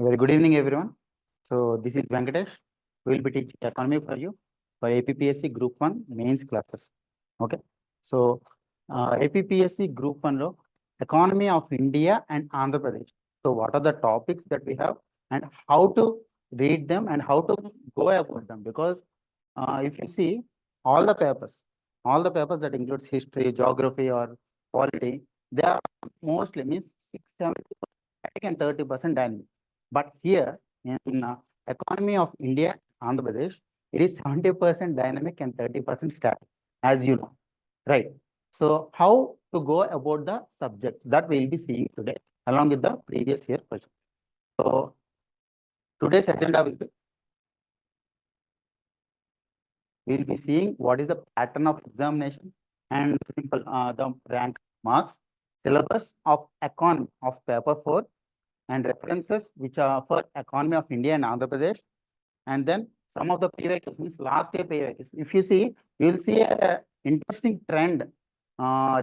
Very good evening, everyone. So this is Venkatesh. We will be teaching economy for you for APPSC Group 1 mains classes. Okay. So APPSC Group 1 lo economy of India and Andhra Pradesh. So what are the topics that we have and how to read them and how to go about them? Because if you see all the papers that includes history, geography, or polity, they are mostly means 670 and 30% dynamic. But here in economy of India, Andhra Pradesh, it is 70% dynamic and 30% static, as you know, right? So how to go about the subject that we will be seeing today, along with the previous year questions. So today's agenda will be, we will be seeing what is the pattern of examination and simple the rank marks, syllabus of economy of paper 4, and references which are for economy of India and Andhra Pradesh, and then some of the PYQs, means last year PYQs. If you see, you will see a interesting trend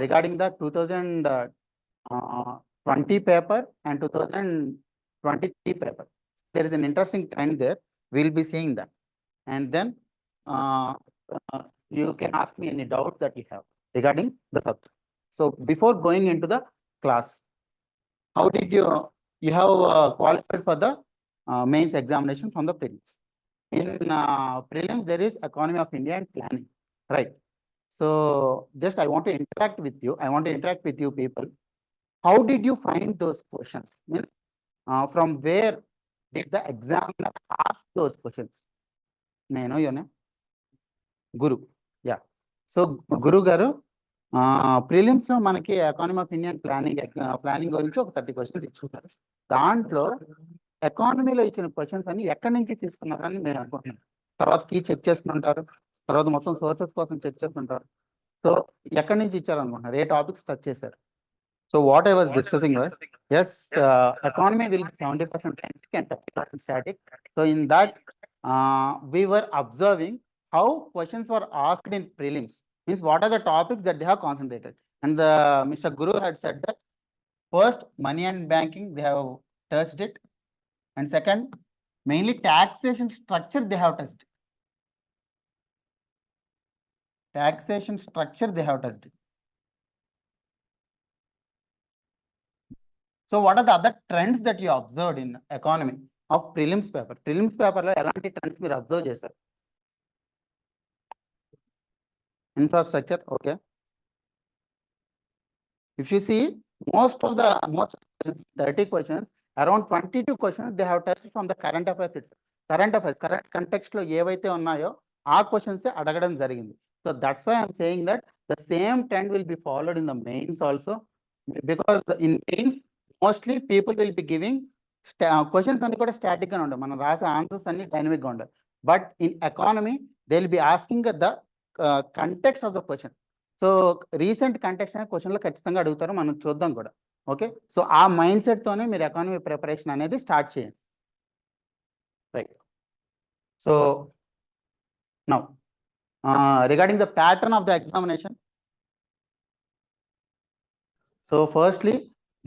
regarding the 2020 paper and 2023 paper. There is an interesting trend there. We will be seeing that, and then you can ask me any doubts that you have regarding the subject. So before going into the class, how did you have qualified for the mains examination from the prelims? In prelims, there is economy of India and planning, right? So just I want to interact with you. I want to interact with you people. How did you find those questions? Means from where did the examiner ask those questions? May I know your name? Guru. Yeah. So Guru garu, prelims లో మనకి economy of Indian planning గురించి ఒక 30 questions ఇచ్చుకుంటారు. దాంట్లో ఎకానమీలో ఇచ్చిన questions అన్ని ఎక్కడి నుంచి తీసుకున్నారని నేను అనుకుంటున్నాను. తర్వాత కీ చెక్ చేసుకుంటారు, తర్వాత మొత్తం సోర్సెస్ కోసం చెక్ చేసుకుంటారు. సో ఎక్కడి నుంచి ఇచ్చారు అనుకుంటున్నారు, ఏ టాపిక్స్ టచ్ చేశారు? So what I was discussing was, yes, economy will be 70% dynamic and 30% static. So in that we were observing how questions were asked in prelims, means what are the topics that they have concentrated. And Mr. Guru had said that first, money and banking, they have touched it. And second, mainly taxation structure, they have touched it. Taxation structure, they have touched it. So what are the other trends that you observed in economy of prelims paper? Prelims paper lo elanti trends meer observe chesaru? Infrastructure, okay. If you see, most 30 questions, around 22 questions they have touched from the current affairs itself. Current context lo evaithe unnayo aa questions adagadam jarigindi. So that's why I'm saying that the same trend will be followed in the mains also, because in mains mostly people will be giving questions anni kuda static ga undavu, mana rasa answers anni dynamic ga undavu. But in economy they will be asking the context of the question. So recent context అనే క్వశ్చన్లో ఖచ్చితంగా అడుగుతారు, మనం చూద్దాం కూడా. Okay, so ఆ mind సెట్తోనే మీరు economy preparation అనేది స్టార్ట్ చేయండి, right? So now regarding the pattern of the examination. So firstly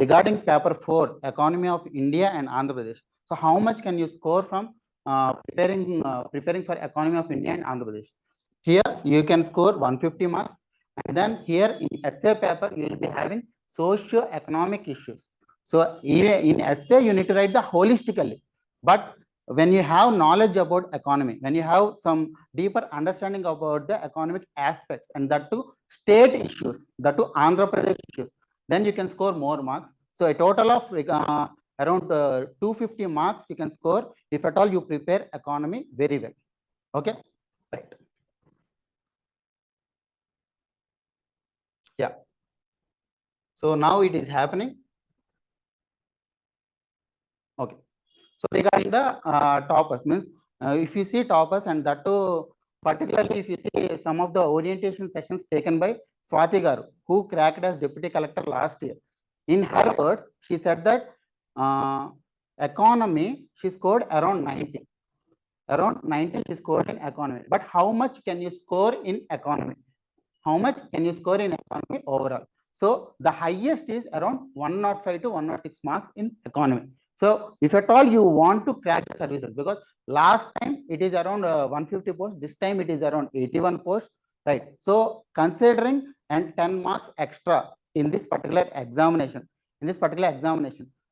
regarding paper 4, economy of India and Andhra Pradesh. So how much can you score from preparing for economy of India and Andhra Pradesh? Here you can score 150 marks. And then here in essay paper, you will be having socio-economic issues. So in essay, you need to write the holistically. But when you have knowledge about economy, when you have some deeper understanding about the economic aspects, and that to state issues, that to Andhra Pradesh issues, then you can score more marks. So a total of around 250 marks you can score if at all you prepare economy very well. Okay, right? Yeah. So now it is happening. Okay. So regarding the toppers, means if you see toppers, and that too particularly if you see some of the orientation sessions taken by Swati Garu, who cracked as deputy collector last year. In her words, she said that economy she scored around 90. Around 90 she scored in economy. But how much can you score in economy? How much can you score in economy overall? So the highest is around 105 to 106 marks in economy. So if at all you want to crack the services, because last time it is around 150 posts, this time it is around 81 posts, right? So considering and 10 marks extra in this particular examination,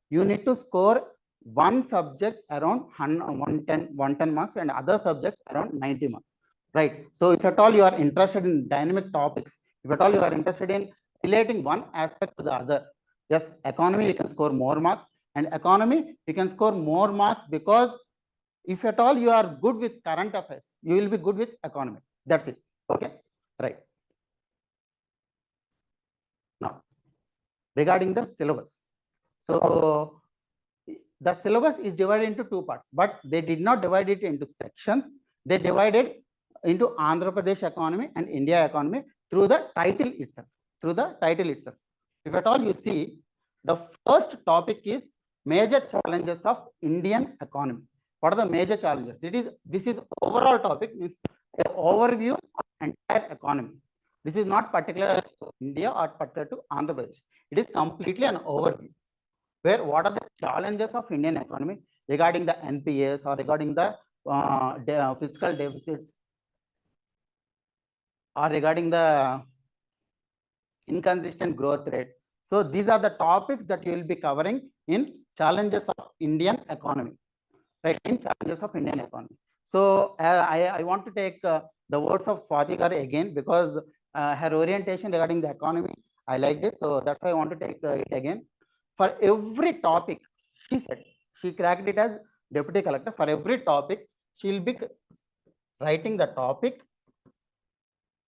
you need to score one subject around 110 marks and other subjects around 90 marks, right? So if at all you are interested in dynamic topics, if at all you are interested in relating one aspect to the other, yes, economy you can score more marks, and economy you can score more marks because if at all you are good with current affairs, you will be good with economy. That's it. Okay, right. Now regarding the syllabus, so the syllabus is divided into two parts, but they did not divide it into sections. They divided into Andhra Pradesh economy and India economy through the title itself. If at all you see, the first topic is major challenges of Indian economy. What are the major challenges? This is overall topic, means an overview of entire economy. This is not particular to India or particular to Andhra Pradesh. It is completely an overview where what are the challenges of Indian economy regarding the NPS or regarding the fiscal deficits or regarding the inconsistent growth rate. So these are the topics that you will be covering in challenges of Indian economy, right? In challenges of Indian economy. So I want to take the words of Swati Garu again, because her orientation regarding the economy, I liked it. So that's why I want to take it again. For every topic, she said, she cracked it as deputy collector. For every topic, she will be writing the topic,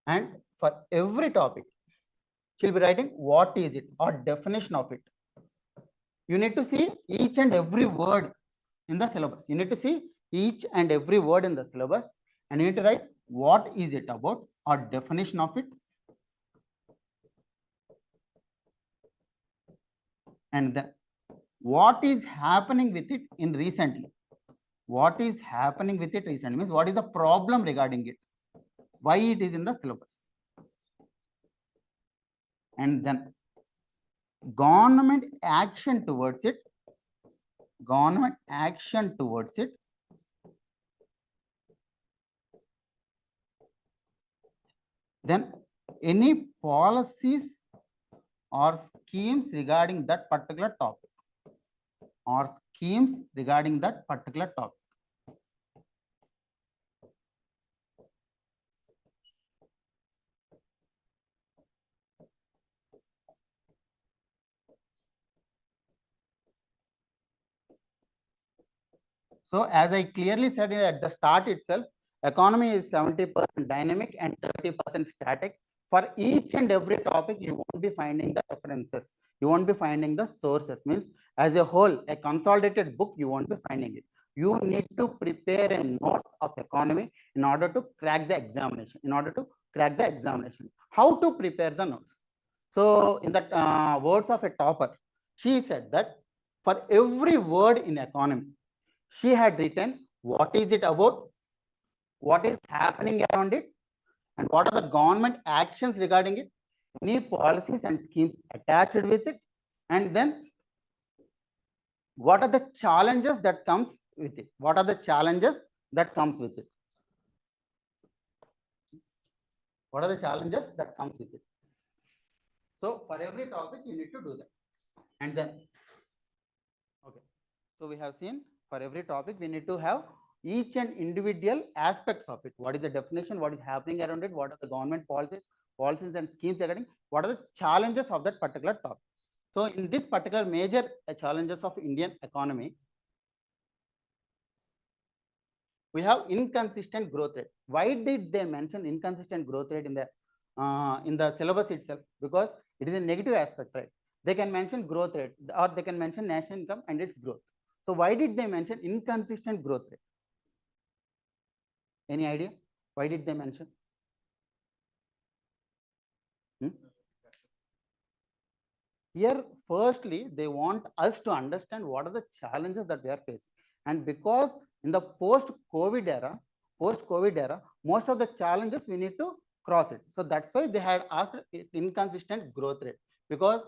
and for every topic, she'll be writing what is it or definition of it. You need to see each and every word in the syllabus. You need to see each and every word in the syllabus, and you need to write what is it about or definition of it. And then what is happening with it in recently. What is happening with it recently means what is the problem regarding it, why it is in the syllabus. And then government action towards it, then any policies or schemes regarding that particular topic, So as I clearly said at the start itself, economy is 70% dynamic and 30% static. For each and every topic, you won't be finding the references. You won't be finding the sources. Means as a whole, a consolidated book, you won't be finding it. You need to prepare a notes of economy in order to crack the examination. How to prepare the notes? So in the words of a topper, she said that for every word in economy, she had written what is it about, what is happening around it, and what are the government actions regarding it, any policies and schemes attached with it, and then what are the challenges that comes with it. So for every topic, you need to do that. And then, okay. So we have seen for every topic, we need to have each and individual aspects of it. What is the definition? What is happening around it? What are the government policies and schemes regarding? What are the challenges of that particular topic? So in this particular major challenges of Indian economy, we have inconsistent growth rate. Why did they mention inconsistent growth rate in the syllabus itself? Because it is a negative aspect, right? They can mention growth rate or they can mention national income and its growth. So why did they mention inconsistent growth rate? Any idea? Why did they mention? Here, firstly, they want us to understand what are the challenges that we are facing. And because in the post-COVID era, most of the challenges we need to cross it. So that's why they had asked inconsistent growth rate. Because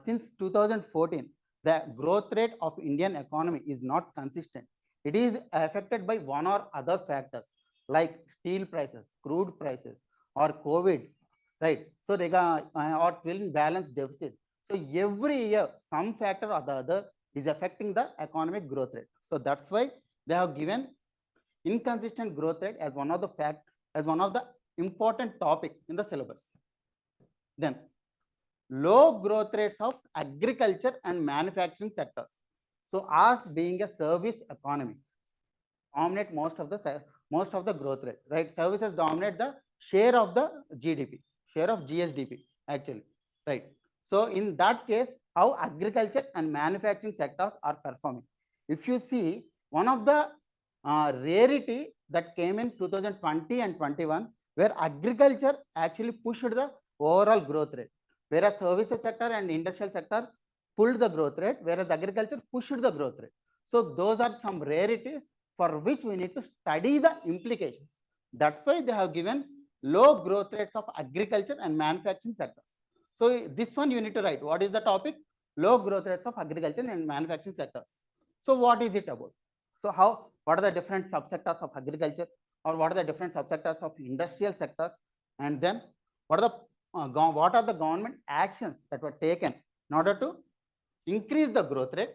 since 2014, the growth rate of Indian economy is not consistent. It is affected by one or other factors like steel prices, crude prices, or COVID, right? So, or twin balance deficit. So, every year, some factor or the other is affecting the economic growth rate. So, that's why they have given inconsistent growth rate as one of the important topic in the syllabus. Then low growth rates of agriculture and manufacturing sectors. So us being a service economy dominate most of the growth rate, right? Services dominate the share of the GDP, share of GSDP actually, right? So in that case, how agriculture and manufacturing sectors are performing. If you see, one of the rarity that came in 2020 and 21, where agriculture actually pushed the overall growth rate, whereas services sector and industrial sector pulled the growth rate, whereas agriculture pushed the growth rate. So those are some rarities for which we need to study the implications. That's why they have given low growth rates of agriculture and manufacturing sectors. So this one you need to write. What is the topic? Low growth rates of agriculture and manufacturing sectors. So what is it about? So what are the different subsectors of agriculture, or what are the different subsectors of industrial sector, and then what are the government actions that were taken in order to increase the growth rate,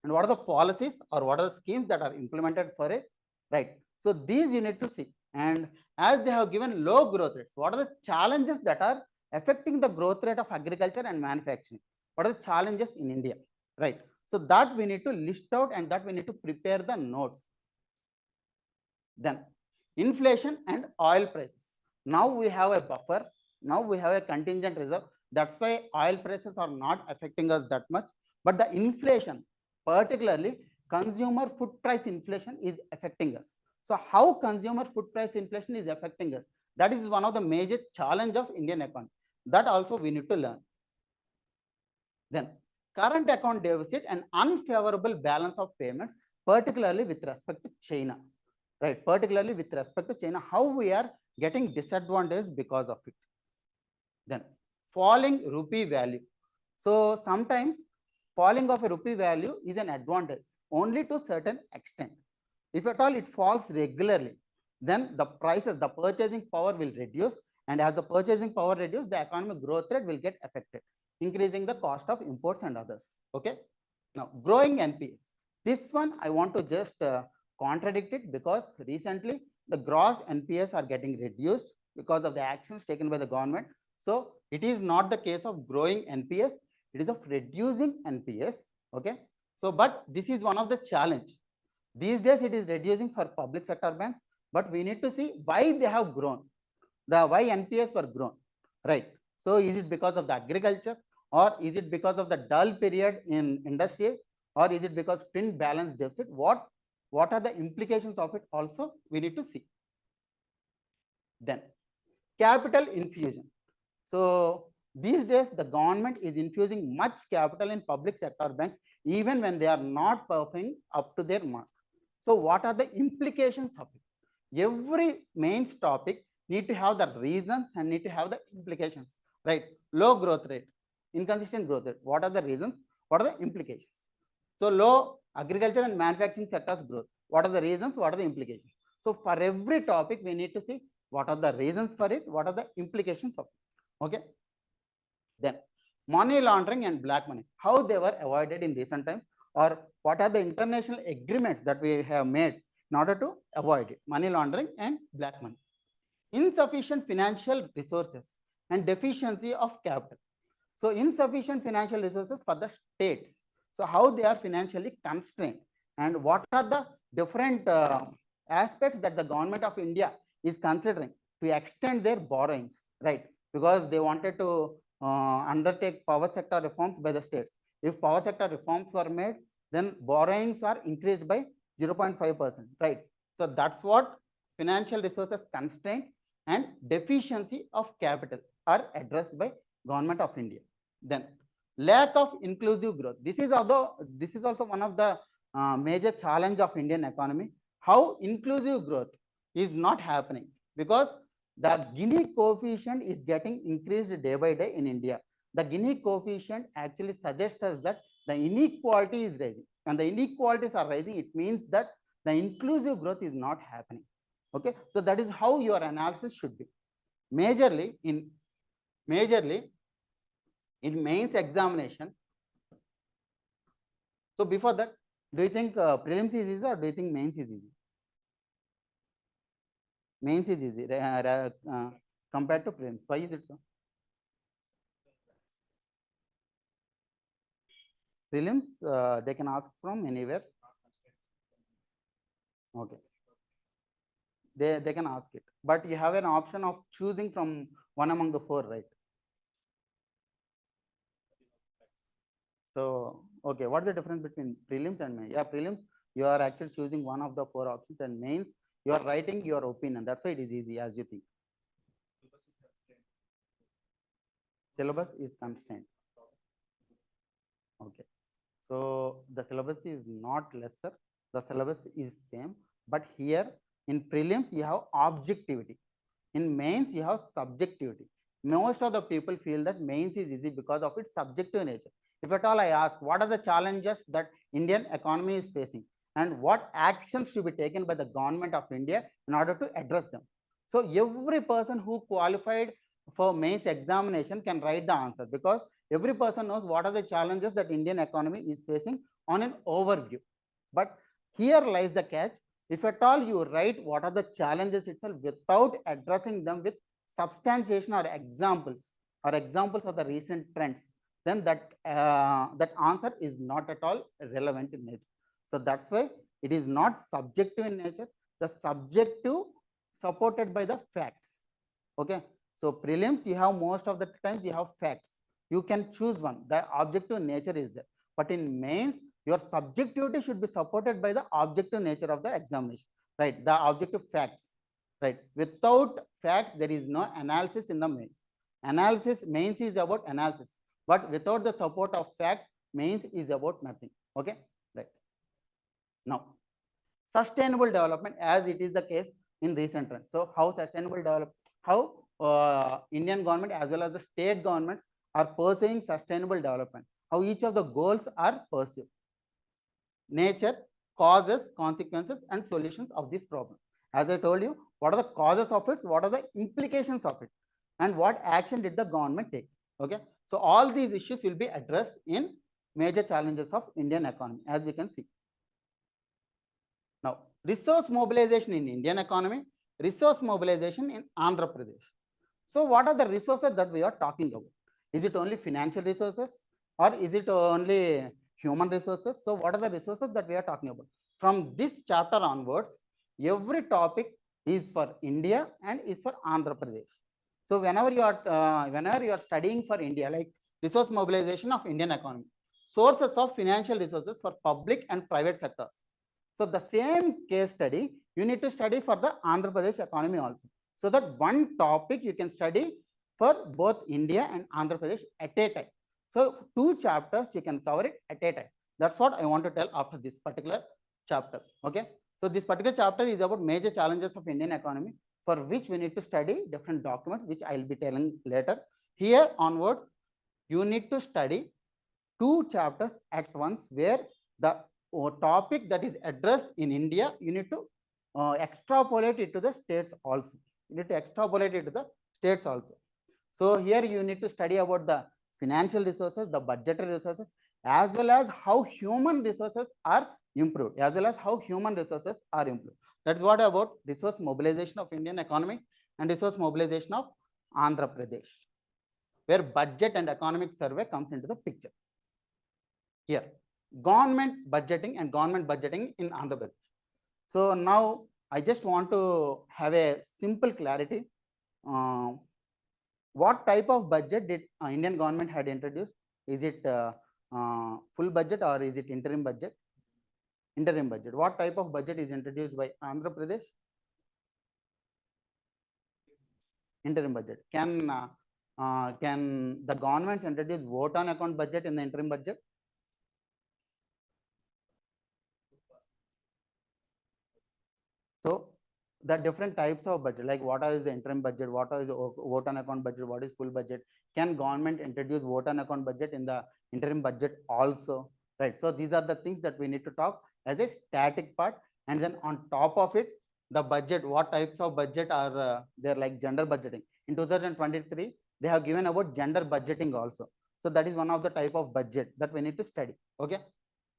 and what are the policies or what are the schemes that are implemented for it, right? So these you need to see. And as they have given low growth rates, what are the challenges that are affecting the growth rate of agriculture and manufacturing? What are the challenges in India, right? So that we need to list out, and that we need to prepare the notes. Then inflation and oil prices. Now we have a buffer. Now we have a contingent reserve. That's why oil prices are not affecting us that much. But the inflation, particularly consumer food price inflation, is affecting us. So how consumer food price inflation is affecting us? That is one of the major challenge of Indian economy. That also we need to learn. Then current account deficit and unfavorable balance of payments, particularly with respect to China, right? Particularly with respect to China, how we are getting disadvantaged because of it. Then falling rupee value. So sometimes falling of a rupee value is an advantage only to a certain extent. If at all it falls regularly, then the prices, the purchasing power will reduce, and as the purchasing power reduces, the economic growth rate will get affected, increasing the cost of imports and others. Okay. Now, growing NPS. This one I want to just contradict it, because recently the gross NPS are getting reduced because of the actions taken by the government. So it is not the case of growing NPS, it is of reducing NPS. Okay. So, but this is one of the challenge. These days it is reducing for public sector banks, but we need to see why they have grown, why NPS were grown, right? So is it because of the agriculture, or is it because of the dull period in industry, or is it because twin balance deficit? What are the implications of it also we need to see. Then capital infusion. So these days the government is infusing much capital in public sector banks even when they are not performing up to their mark. So what are the implications of it? Every mains topic need to have the reasons and need to have the implications, right? Low growth rate, inconsistent growth rate. What are the reasons? What are the implications? So low agriculture and manufacturing sectors growth. What are the reasons? What are the implications? So for every topic, we need to see what are the reasons for it, what are the implications of it. Okay. Then money laundering and black money, how they were avoided in recent times, or what are the international agreements that we have made in order to avoid it, money laundering and black money. Insufficient financial resources and deficiency of capital. So insufficient financial resources for the states. So how they are financially constrained, and what are the different aspects that the government of India is considering to extend their borrowings, right? Because they wanted to undertake power sector reforms by the states. If power sector reforms were made, then borrowings are increased by 0.5%, right? So that's what financial resources constraint and deficiency of capital are addressed by government of India. Then lack of inclusive growth. This is also one of the major challenge of Indian economy. How inclusive growth is not happening, because the Gini coefficient is getting increased day by day in India. The Gini coefficient actually suggests us that the inequality is rising. When the inequalities are rising, it means that the inclusive growth is not happening. Okay, so that is how your analysis should be. Majorly in mains examination. So before that, do you think prelims is easy or do you think mains is easy? Mains is easy compared to prelims. Why is it so? Prelims, they can ask from anywhere. Okay. They can ask it, but you have an option of choosing from one among the four, right? So, okay, what's the difference between prelims and mains? Yeah, prelims, you are actually choosing one of the four options, and mains, you are writing your opinion. That's why it is easy as you think. Syllabus is constant. Okay. So the syllabus is not lesser, the syllabus is same, but here in prelims you have objectivity. In mains you have subjectivity. Most of the people feel that mains is easy because of its subjective nature. If at all I ask what are the challenges that Indian economy is facing and what actions should be taken by the government of India in order to address them. So every person who qualified for mains examination can write the answer, because every person knows what are the challenges that Indian economy is facing on an overview. But here lies the catch. If at all you write what are the challenges itself without addressing them with substantiation or examples of the recent trends, then that answer is not at all relevant in nature. So that's why it is not subjective in nature. The subjective supported by the facts. Okay. So prelims, you have most of the times you have facts. You can choose one. The objective nature is there. But in mains, your subjectivity should be supported by the objective nature of the examination, right? The objective facts, right? Without facts, there is no analysis in the mains. Mains is about analysis, but without the support of facts, mains is about nothing. Okay, right? Now, sustainable development, as it is the case in recent trends. So how sustainable development, how Indian government as well as the state governments are pursuing sustainable development, how each of the goals are pursued. Nature, causes, consequences, and solutions of this problem. As I told you, what are the causes of it, what are the implications of it, and what action did the government take. Okay, so all these issues will be addressed in major challenges of Indian economy, as we can see. Now, resource mobilization in Indian economy, resource mobilization in Andhra Pradesh. So what are the resources that we are talking about? Is it only financial resources or is it only human resources? So what are the resources that we are talking about? From this chapter onwards, every topic is for India and is for Andhra Pradesh. So whenever you are studying for India, like resource mobilization of Indian economy, sources of financial resources for public and private sectors. So the same case study you need to study for the Andhra Pradesh economy also. So that one topic you can study for both India and Andhra Pradesh at a time. So two chapters you can cover it at a time. That's what I want to tell after this particular chapter. Okay. So this particular chapter is about major challenges of Indian economy, for which we need to study different documents, which I will be telling later. Here onwards, you need to study two chapters at once, where the topic that is addressed in India, you need to extrapolate it to the states also. You need to extrapolate it to the states also. So here you need to study about the financial resources, the budgetary resources, as well as how human resources are improved, That's what about resource mobilization of Indian economy and resource mobilization of Andhra Pradesh, where budget and economic survey comes into the picture. Here, government budgeting in Andhra Pradesh. So now I just want to have a simple clarity. What type of budget did Indian government had introduced? Is it full budget or is it interim budget? Interim budget. What type of budget is introduced by Andhra Pradesh? Interim budget. Can the governments introduce vote on account budget in the interim budget? So the different types of budget, like what is the interim budget, what is the vote on account budget, what is full budget, can government introduce vote on account budget in the interim budget also, right? So these are the things that we need to talk as a static part. And then on top of it, the budget, what types of budget are there, like gender budgeting. In 2023 they have given about gender budgeting also, so that is one of the type of budget that we need to study. Okay,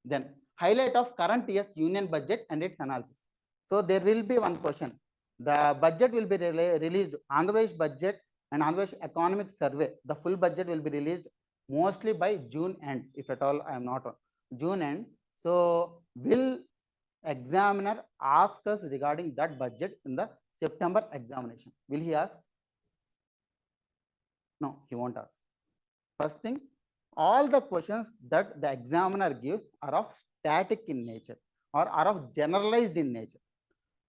then highlight of current year's union budget and its analysis. So there will be one question. The budget will be released, Andhra Pradesh budget and Andhra Pradesh economic survey. The full budget will be released mostly by June end, if at all I am not wrong. June end. So will examiner ask us regarding that budget in the September examination? Will he ask? No, he won't ask. First thing, all the questions that the examiner gives are of static in nature or are of generalized in nature.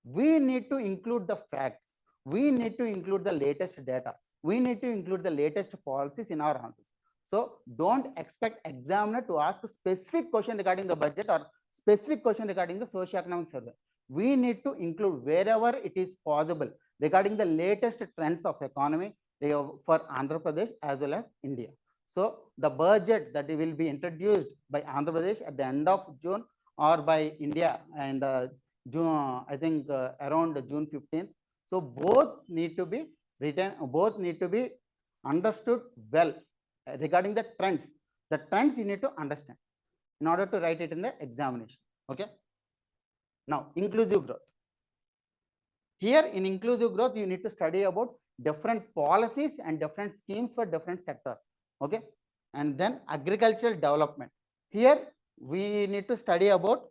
We need to include the facts. We need to include the latest data. We need to include the latest policies in our answers. So don't expect examiner to ask a specific question regarding the budget or specific question regarding the socio-economic survey. We need to include wherever it is possible regarding the latest trends of economy for Andhra Pradesh as well as India. So the budget that will be introduced by Andhra Pradesh at the end of June or by India and June, I think around June 15th. So both need to be written, both need to be understood well regarding the trends. The trends you need to understand in order to write it in the examination. Okay. Now, inclusive growth. Here in inclusive growth, you need to study about different policies and different schemes for different sectors. Okay. And then agricultural development. Here we need to study about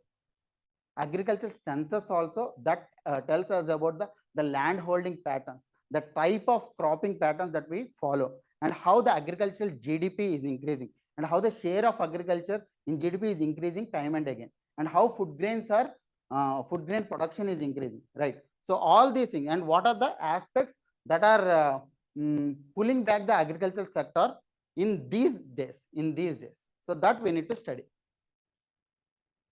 agricultural census also, that tells us about the land holding patterns, the type of cropping patterns that we follow, and how the agricultural GDP is increasing, and how the share of agriculture in GDP is increasing time and again, and how food grain production is increasing, right? So all these things, and what are the aspects that are pulling back the agricultural sector in these days, So that we need to study.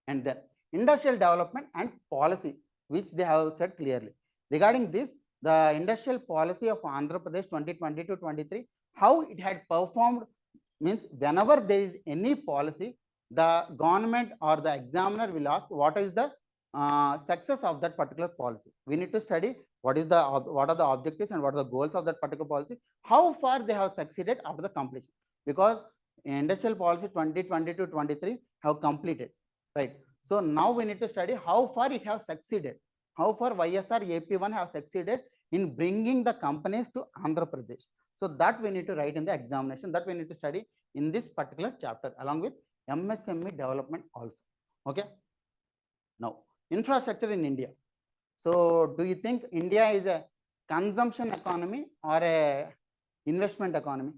And then industrial development and policy, which they have said clearly. Regarding this, the industrial policy of Andhra Pradesh 2020 to 23, how it had performed, means whenever there is any policy, the government or the examiner will ask what is the success of that particular policy. We need to study what are the objectives and what are the goals of that particular policy, how far they have succeeded after the completion, because industrial policy 2020 to 23 have completed, right? So now we need to study how far it has succeeded, how far YSR AP1 have succeeded in bringing the companies to Andhra Pradesh. So that we need to write in the examination, that we need to study in this particular chapter along with MSME development also. Okay. Now, infrastructure in India. So do you think India is a consumption economy or a investment economy?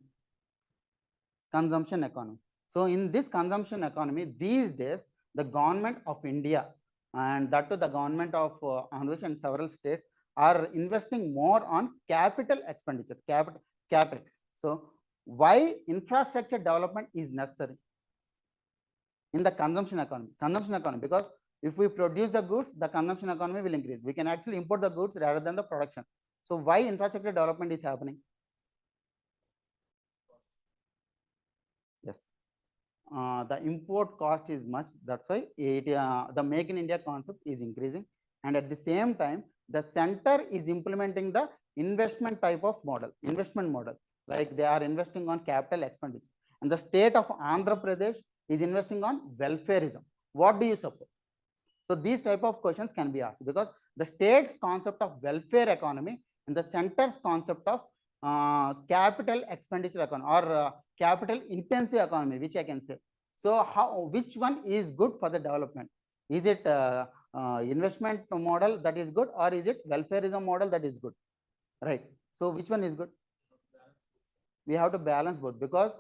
Consumption economy. So in this consumption economy, these days, the government of India and that to the government of Andhra Pradesh and several states are investing more on capital expenditure, capex. So why infrastructure development is necessary in the consumption economy? Consumption economy, because if we produce the goods, the consumption economy will increase. We can actually import the goods rather than the production. So why infrastructure development is happening? Yes. The import cost is much, that's why the make in India concept is increasing, and at the same time the center is implementing the investment model, like they are investing on capital expenditure, and the state of Andhra Pradesh is investing on welfareism. What do you suppose? So these type of questions can be asked, because the state's concept of welfare economy and the center's concept of capital expenditure economy or capital intensive economy, which I can say. So which one is good for the development? Is it investment model that is good, or is it welfareism model that is good? Right. So which one is good? We have to balance both, because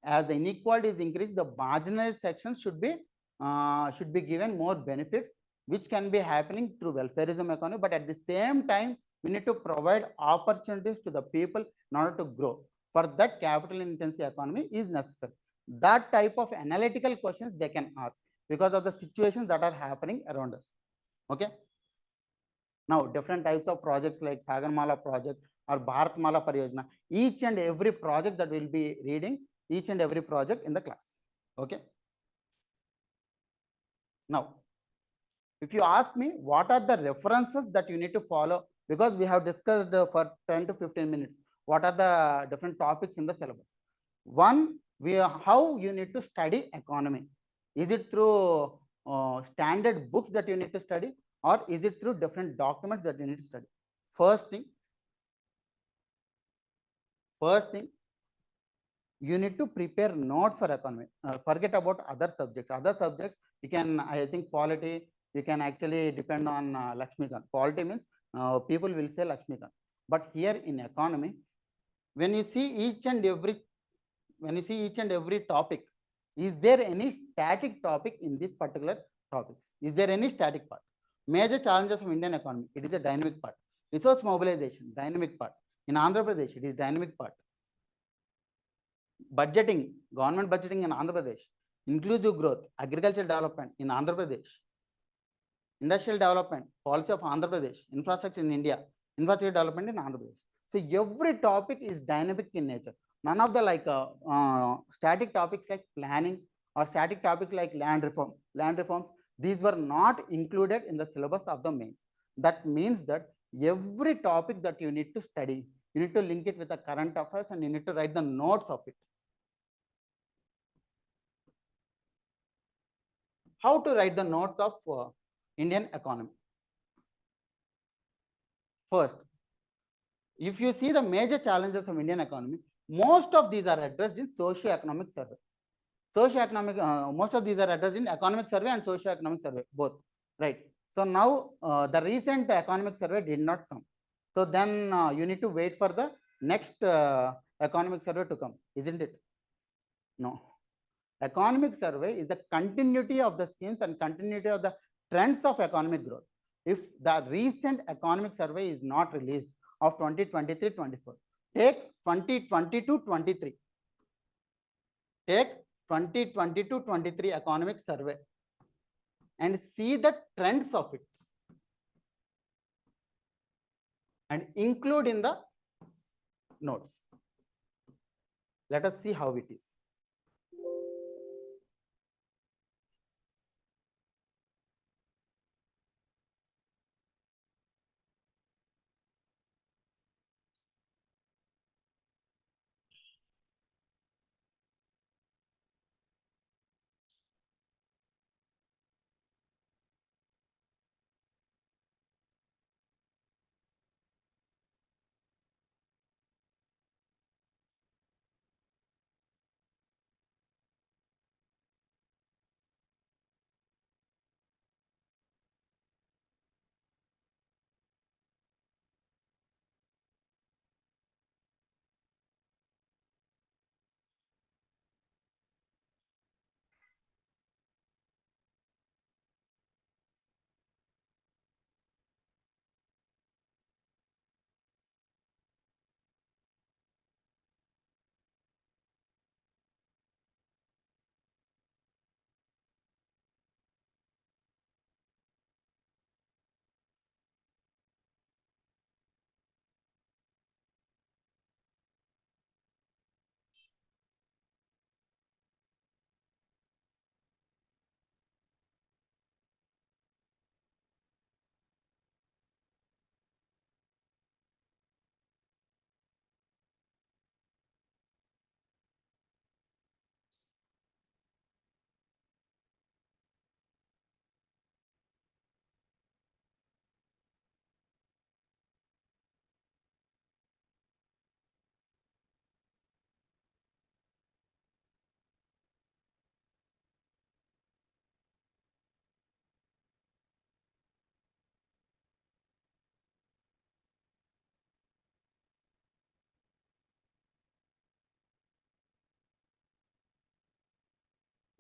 as the inequality is increased, the marginalized sections should be given more benefits, which can be happening through welfareism economy, but at the same time we need to provide opportunities to the people in order to grow. For that, capital intensive economy is necessary. That type of analytical questions they can ask because of the situations that are happening around us. Okay. Now, different types of projects like Sagarmala project or Bharatmala Pariyojana, each and every project that we'll be reading, each and every project in the class. Okay. Now, if you ask me, what are the references that you need to follow? Because we have discussed for 10 to 15 minutes, what are the different topics in the syllabus? One, how you need to study economy. Is it through standard books that you need to study, or is it through different documents that you need to study? First thing, you need to prepare notes for economy. Forget about other subjects. Other subjects, you can, I think, polity, you can actually depend on Lakshmikant. Polity means people will say Lakshmikant. But here in economy, when you see each and every topic, is there any static topic in this particular topics? Is there any static part? Major challenges of Indian economy, it is a dynamic part. Resource mobilization, dynamic part. In Andhra Pradesh, it is dynamic part. Budgeting, government budgeting in Andhra Pradesh. Inclusive growth, agricultural development in Andhra Pradesh. Industrial development, policy of Andhra Pradesh. Infrastructure in India, infrastructure development in Andhra Pradesh. So every topic is dynamic in nature. None of the static topics like planning or static topic like land reforms, these were not included in the syllabus of the mains. That means that every topic that you need to study, you need to link it with the current affairs and you need to write the notes of it. How to write the notes of Indian economy? First, if you see the major challenges of Indian economy, most of these are addressed in socio-economic survey. Most of these are addressed in economic survey and socio-economic survey, both, right? So now the recent economic survey did not come. So then you need to wait for the next economic survey to come, isn't it? No. Economic survey is the continuity of the schemes and continuity of the trends of economic growth. If the recent economic survey is not released of 2023-24, take 2022-23. Take 2022-23 economic survey and see the trends of it and include in the notes. Let us see how it is.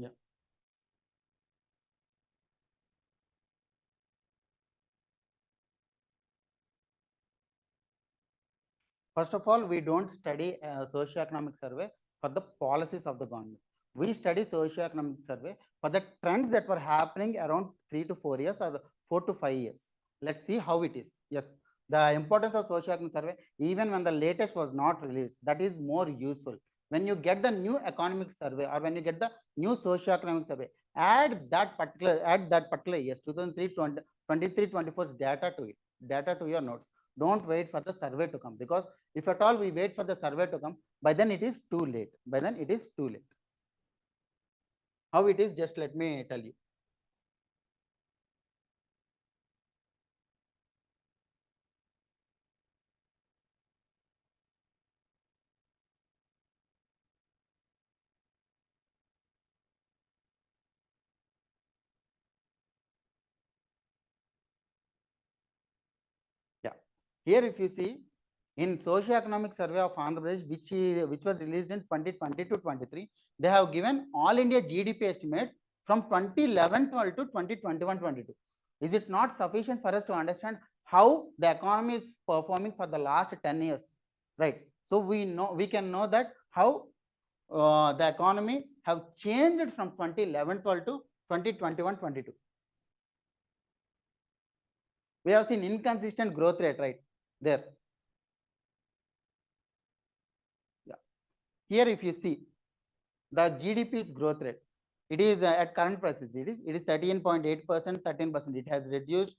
Yeah. First of all, we don't study socio-economic survey for the policies of the government. We study socio-economic survey for the trends that were happening around 3 to 4 years or 4 to 5 years. Let's see how it is. Yes, the importance of socioeconomic survey, even when the latest was not released, that is more useful. When you get the new economic survey or when you get the new socioeconomic survey, add that particular years 2003, 23, 24's data to it, data to your notes. Don't wait for the survey to come, because if at all we wait for the survey to come, by then it is too late. By then it is too late. How it is, just let me tell you. Yeah. Here, if you see, in socio-economic survey of Andhra Pradesh, which was released in 2020 to 23, they have given all India GDP estimates from 2011-12 to 2021-22. Is it not sufficient for us to understand how the economy is performing for the last 10 years? Right. So we can know that how the economy have changed from 2011-12 to 2021-22. We have seen inconsistent growth rate, right there. Yeah. Here, if you see the GDP's growth rate, it is at current prices, it is 13.8%, 13%. It has reduced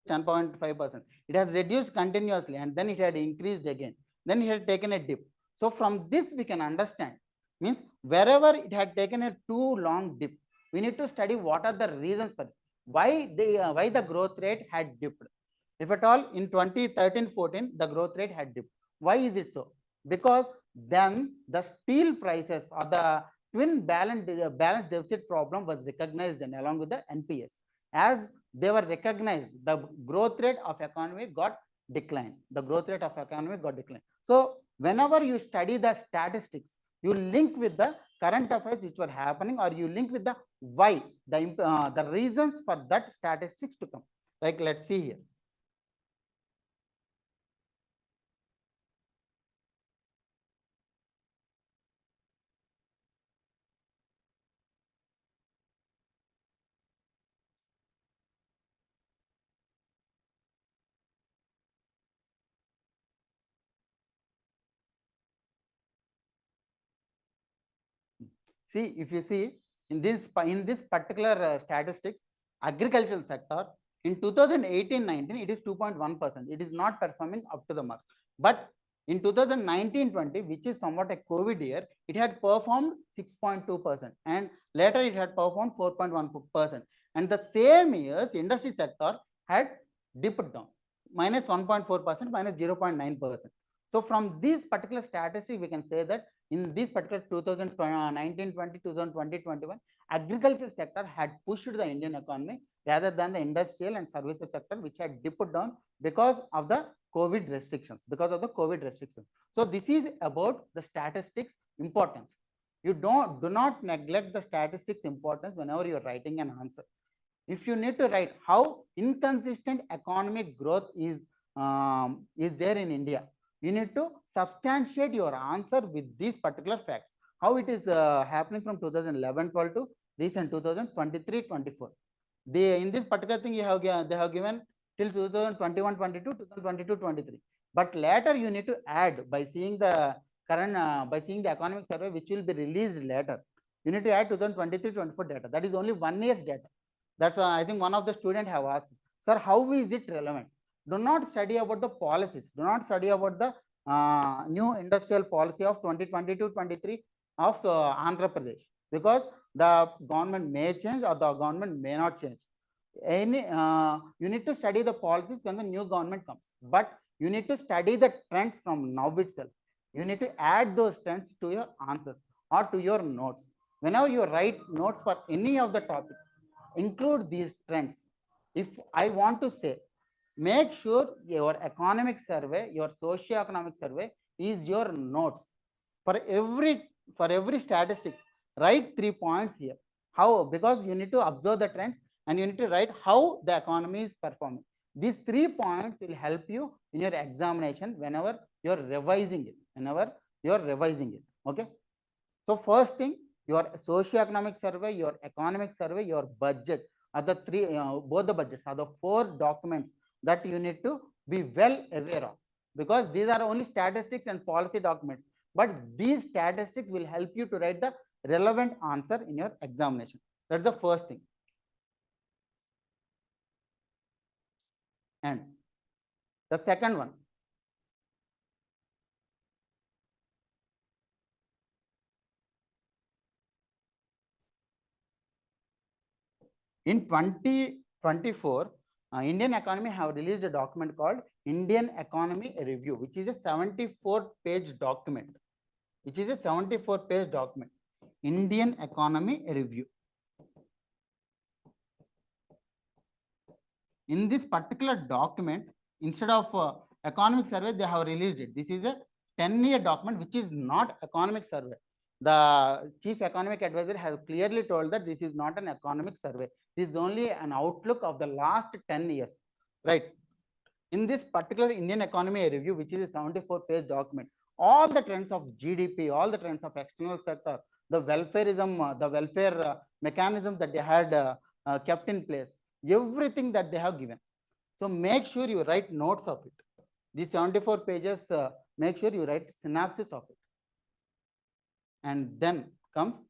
10.5%. It has reduced continuously, and then it had increased again. Then it had taken a dip. So from this we can understand, means wherever it had taken a too long dip, we need to study what are the reasons for it. Why the growth rate had dipped. If at all in 2013-14 the growth rate had dipped. Why is it so? Because then the steel prices or the twin balance deficit problem was recognized then along with the NPS. As they were recognized, the growth rate of economy got declined. The growth rate of economy got declined. So whenever you study the statistics, you link with the current affairs which were happening, or you link with the why, the reasons for that statistics to come. Like, let's see here. See, if you see in this particular statistics, agricultural sector in 2018-19 it is 2.1%. It is not performing up to the mark. But in 2019-20, which is somewhat a COVID year, it had performed 6.2%, and later it had performed 4.1%. And the same years, industry sector had dipped down, minus 1.4%, minus 0.9%. So from these particular statistics, we can say that in this particular 2019-20, 2020-21, agriculture sector had pushed the Indian economy rather than the industrial and services sector, which had dipped down because of the COVID restrictions. So this is about the statistics importance. You do not neglect the statistics importance whenever you are writing an answer. If you need to write how inconsistent economic growth is there in India, you need to substantiate your answer with these particular facts. How it is happening from 2011-12 to recent 2023-24. In this particular thing, they have given till 2021-22, 2022-23. But later you need to add by seeing the economic survey which will be released later. You need to add 2023-24 data. That is only 1 year's data. That's I think one of the students have asked, sir, how is it relevant? Do not study about the policies. Do not study about the new industrial policy of 2022-23 of Andhra Pradesh, because the government may change or the government may not change. You need to study the policies when the new government comes, but you need to study the trends from now itself. You need to add those trends to your answers or to your notes. Whenever you write notes for any of the topic, include these trends. If I want to say, make sure your economic survey, your socio-economic survey is your notes. For every statistics, write 3 points here. How? Because you need to observe the trends and you need to write how the economy is performing. These 3 points will help you in your examination whenever you're revising it. Okay. So first thing, your socio-economic survey, your economic survey, your budget are the both the budgets are the 4 documents that you need to be well aware of, because these are only statistics and policy documents, but these statistics will help you to write the relevant answer in your examination. That's the first thing. And the second one, in 2024, Indian economy have released a document called Indian Economy Review, which is a 74-page document, Indian Economy Review. In this particular document, instead of economic survey, they have released it. This is a 10-year document, which is not economic survey. The chief economic advisor has clearly told that this is not an economic survey. This is only an outlook of the last 10 years, right? In this particular Indian Economy Review, which is a 74-page document, all the trends of GDP, all the trends of external sector, the welfareism, the welfare mechanism that they had kept in place, everything that they have given. So make sure you write notes of it. These 74 pages, make sure you write synopsis of it. And then comes,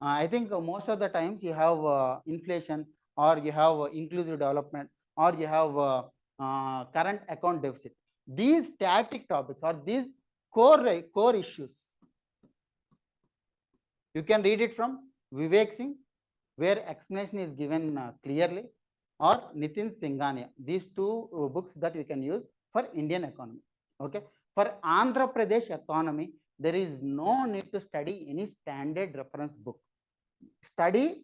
I think most of the times you have inflation, or you have inclusive development, or you have current account deficit. These static topics or these core issues, you can read it from Vivek Singh, where explanation is given clearly, or Nitin Singhania. These two books that we can use for Indian economy. Okay. For Andhra Pradesh economy, there is no need to study any standard reference book. Study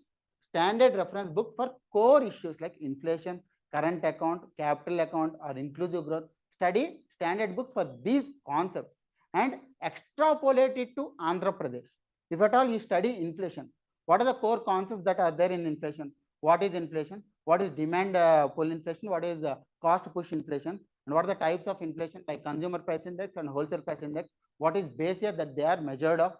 standard reference book for core issues like inflation, current account, capital account, or inclusive growth. Study standard books for these concepts and extrapolate it to Andhra Pradesh. If at all you study inflation, what are the core concepts that are there in inflation? What is inflation? What is demand pull inflation? What is cost push inflation? And what are the types of inflation like consumer price index and wholesale price index? What is base year that they are measured of?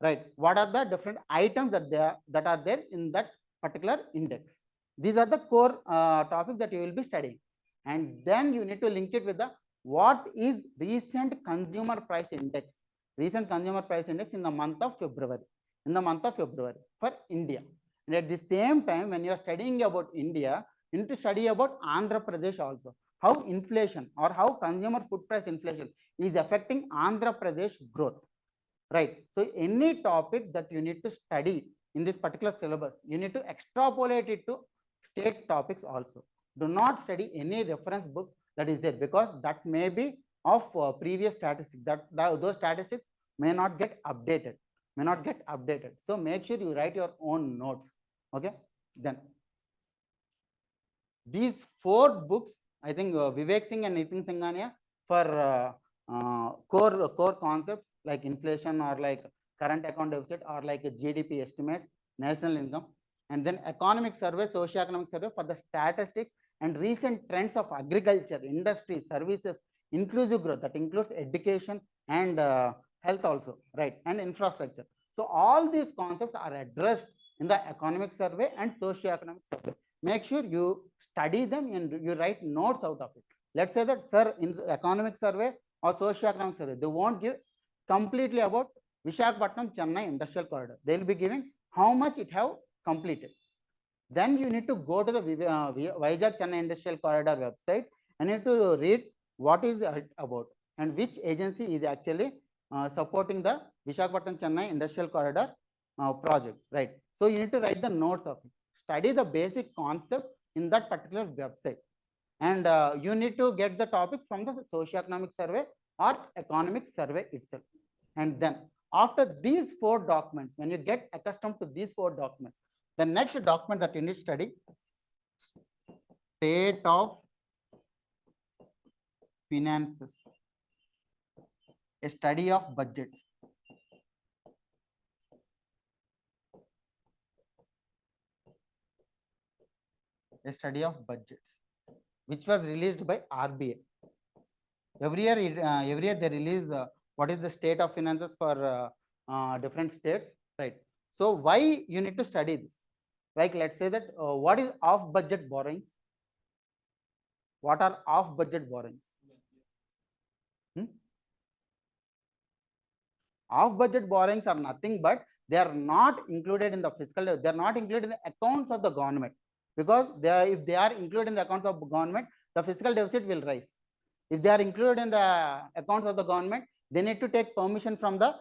Right? What are the different items that are there in that particular index? These are the core topics that you will be studying, and then you need to link it with the what is recent consumer price index in the month of February, for India. And at the same time, when you are studying about India, you need to study about Andhra Pradesh also, how inflation or how consumer food price inflation is affecting Andhra Pradesh growth, right? So any topic that you need to study in this particular syllabus, you need to extrapolate it to state topics also. Do not study any reference book that is there, because that may be of previous statistics, those statistics may not get updated. So make sure you write your own notes. Okay. Then these 4 books, I think Vivek Singh and Nitin Singhania, for core concepts like inflation, or like current account deficit, or like GDP estimates, national income, and then economic survey, socio-economic survey for the statistics and recent trends of agriculture, industry, services, inclusive growth, that includes education and health also, right, and infrastructure. So all these concepts are addressed in the economic survey and socio-economic survey. Make sure you study them and you write notes out of it. Let's say that, sir, in economic survey or socio-economic survey, they won't give completely about Visakhapatnam Chennai industrial corridor. They will be giving how much it have completed. Then you need to go to the Vizag Chennai industrial corridor website and you need to read what is it about and which agency is actually supporting the Visakhapatnam Chennai industrial corridor project, right? So you need to write the notes of it. Study the basic concept in that particular website, and you need to get the topics from the socio-economic survey or economic survey itself. And then after these 4 documents, when you get accustomed to these 4 documents, the next document that you need to study, state of finances, a study of budgets. A study of budgets, which was released by RBI. Every year they release what is the state of finances for different states, right? So why you need to study this? Like, let's say that what is off budget borrowings? What are off budget borrowings? Off budget borrowings are nothing but they are not included in the fiscal, they are not included in the accounts of the government, because if they are included in the accounts of government, the fiscal deficit will rise. If they are included in the accounts of the government, they need to take permission from the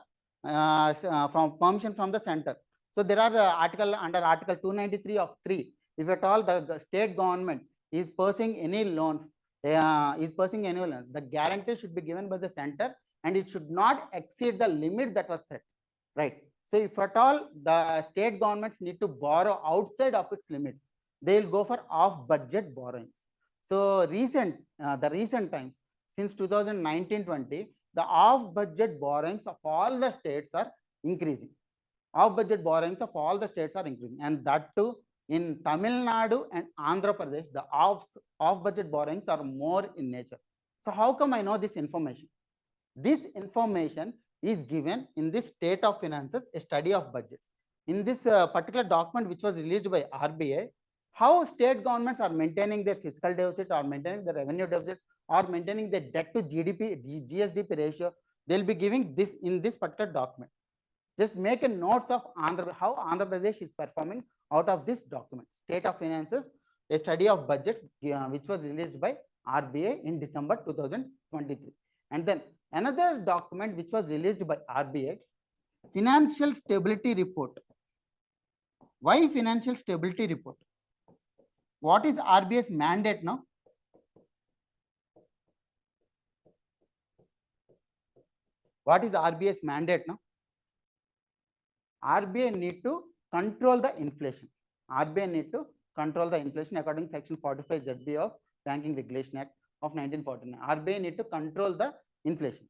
center. So there are under Article 293 of 3. If at all the state government is pursuing any loans, the guarantee should be given by the center, and it should not exceed the limit that was set, right? So if at all the state governments need to borrow outside of its limits, they will go for off budget borrowings. So the recent times, since 2019-20, the off budget borrowings of all the states are increasing. Off budget borrowings of all the states are increasing, and that too in Tamil Nadu and Andhra Pradesh, the off budget borrowings are more in nature. So how come I know this information? This information is given in this State of Finances, a study of budgets. In this particular document which was released by RBI, how state governments are maintaining their fiscal deficit, or maintaining the revenue deficit, or maintaining the debt to GDP, GSDP ratio, they'll be giving this in this particular document. Just make a notes of how Andhra Pradesh is performing out of this document, State of Finances, a study of budgets, which was released by RBI in December 2023. And then another document which was released by RBI, Financial Stability Report. Why Financial Stability Report? What is RBI's mandate now? What is RBI's mandate now? RBI need to control the inflation. RBI need to control the inflation according to Section 45 ZB of Banking Regulation Act of 1949. RBI need to control the inflation.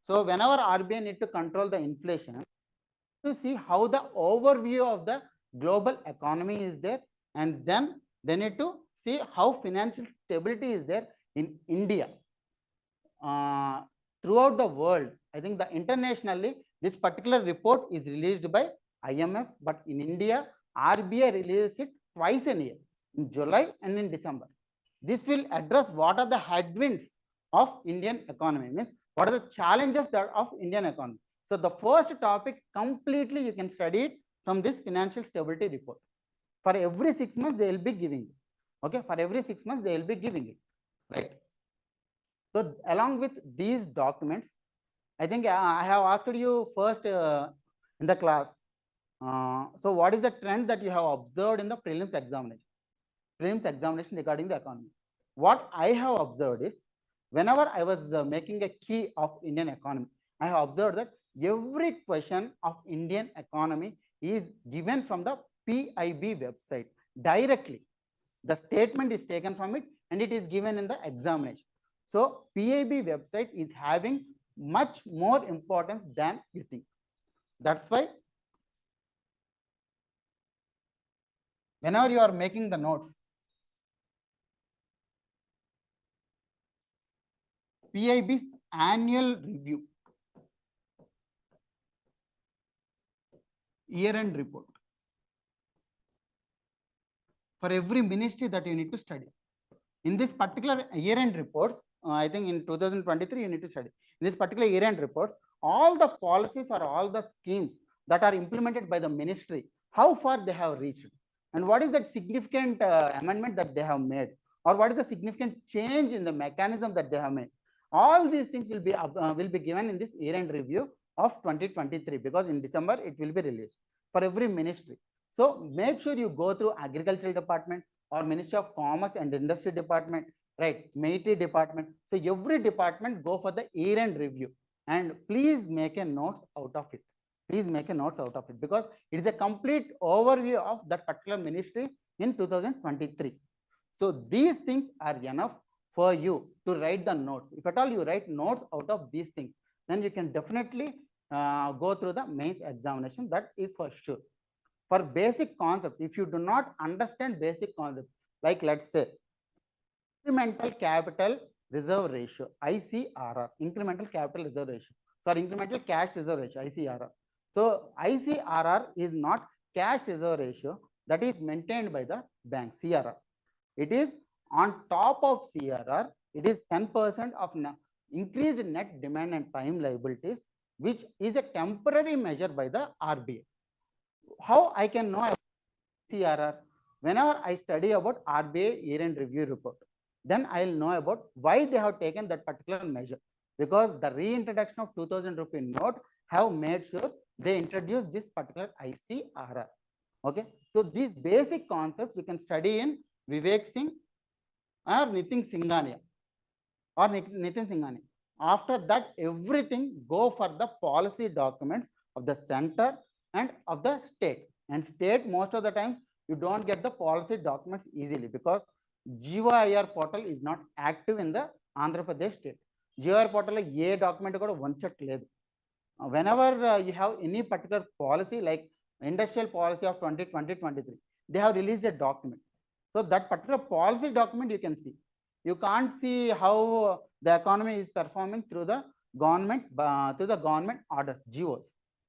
So whenever RBI need to control the inflation, to see how the overview of the global economy is there, and then they need to see how financial stability is there in India. Throughout the world, I think the internationally, this particular report is released by IMF, but in India, RBI releases it twice a year, in July and in December. This will address what are the headwinds of Indian economy, means what are the challenges that of Indian economy. So the first topic completely you can study it from this financial stability report. For every 6 months, they will be giving it. Okay, for every 6 months, they will be giving it, right? So along with these documents, I think I have asked you first in the class. So what is the trend that you have observed in the prelims examination? Prelims examination regarding the economy. What I have observed is, whenever I was making a key of Indian economy, I have observed that every question of Indian economy is given from the PIB website directly. The statement is taken from it and it is given in the examination. So PIB website is having much more importance than you think. That's why whenever you are making the notes, PIB's annual review, year-end report, for every ministry that you need to study. In this particular year-end reports, I think in 2023 you need to study. In this particular year-end reports, all the policies or all the schemes that are implemented by the ministry, how far they have reached, and what is that significant amendment that they have made, or what is the significant change in the mechanism that they have made. All these things will be given in this year-end review of 2023, because in December it will be released for every ministry. So make sure you go through Agricultural Department or Ministry of Commerce and Industry Department, right? Military Department. So every department go for the year-end review, and please make a notes out of it. Please make a notes out of it, because it is a complete overview of that particular ministry in 2023. So these things are enough for you to write the notes. If at all you write notes out of these things, then you can definitely go through the mains examination. That is for sure. For basic concepts, if you do not understand basic concepts, like let's say incremental capital reserve ratio, ICRR, incremental capital reserve ratio, sorry, incremental cash reserve ratio, ICRR. So ICRR is not cash reserve ratio that is maintained by the bank, CRR. It is On top of CRR, it is 10% of increased net demand and time liabilities, which is a temporary measure by the RBI. How I can know CRR? Whenever I study about RBI year-end review report, then I'll know about why they have taken that particular measure. Because the reintroduction of 2000 rupee note have made sure they introduce this particular ICRR. Okay, so these basic concepts you can study in Vivek Singh or Nitin Singhania After that, everything go for the policy documents of the center and of the state. And state, most of the times you don't get the policy documents easily because GOIR portal is not active in the Andhra Pradesh state. GOIR portal A document కూడా ఉంచట్లేదు. Whenever you have any particular policy like industrial policy of 2020-23, they have released a document. So that particular policy document you can see. You can't see how the economy is performing through the government orders, GOs.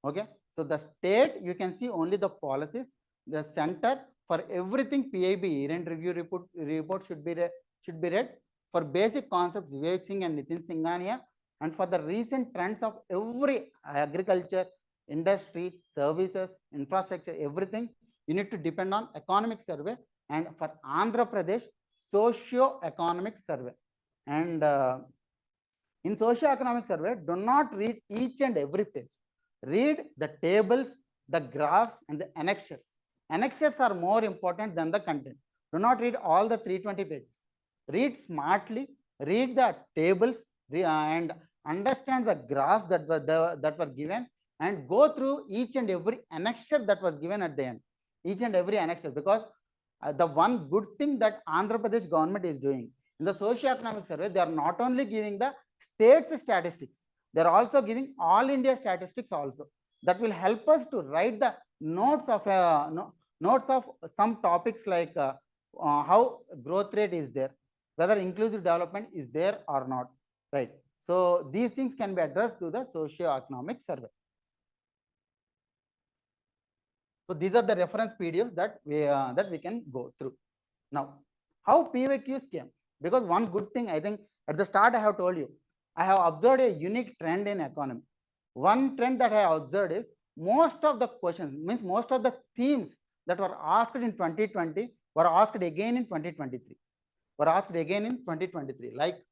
Okay, so the state you can see only the policies. The center, for everything PIB year-end review report should be read. For basic concepts, Vivek Singh and Nitin Singhania, and for the recent trends of every agriculture, industry, services, infrastructure, everything, you need to depend on economic survey. And for Andhra Pradesh, socio-economic survey. And in socio-economic survey, do not read each and every page. Read the tables, the graphs, and the annexures. Annexures are more important than the content. Do not read all the 320 pages. Read smartly, read the tables, and understand the graphs that were given, and go through each and every annexure that was given at the end. Each and every annexure, because the one good thing that Andhra Pradesh government is doing in the socio-economic survey, they are not only giving the state's statistics, they are also giving all India statistics also. That will help us to write the notes of some topics like how growth rate is there, whether inclusive development is there or not, right? So these things can be addressed through the socio-economic survey. So these are the reference PDFs that we can go through. Now, how PYQs came? Because one good thing, I think at the start I have told you, I have observed a unique trend in economy. One trend that I observed is most of the questions, means most of the themes that were asked in 2020 were asked again in 2023. Like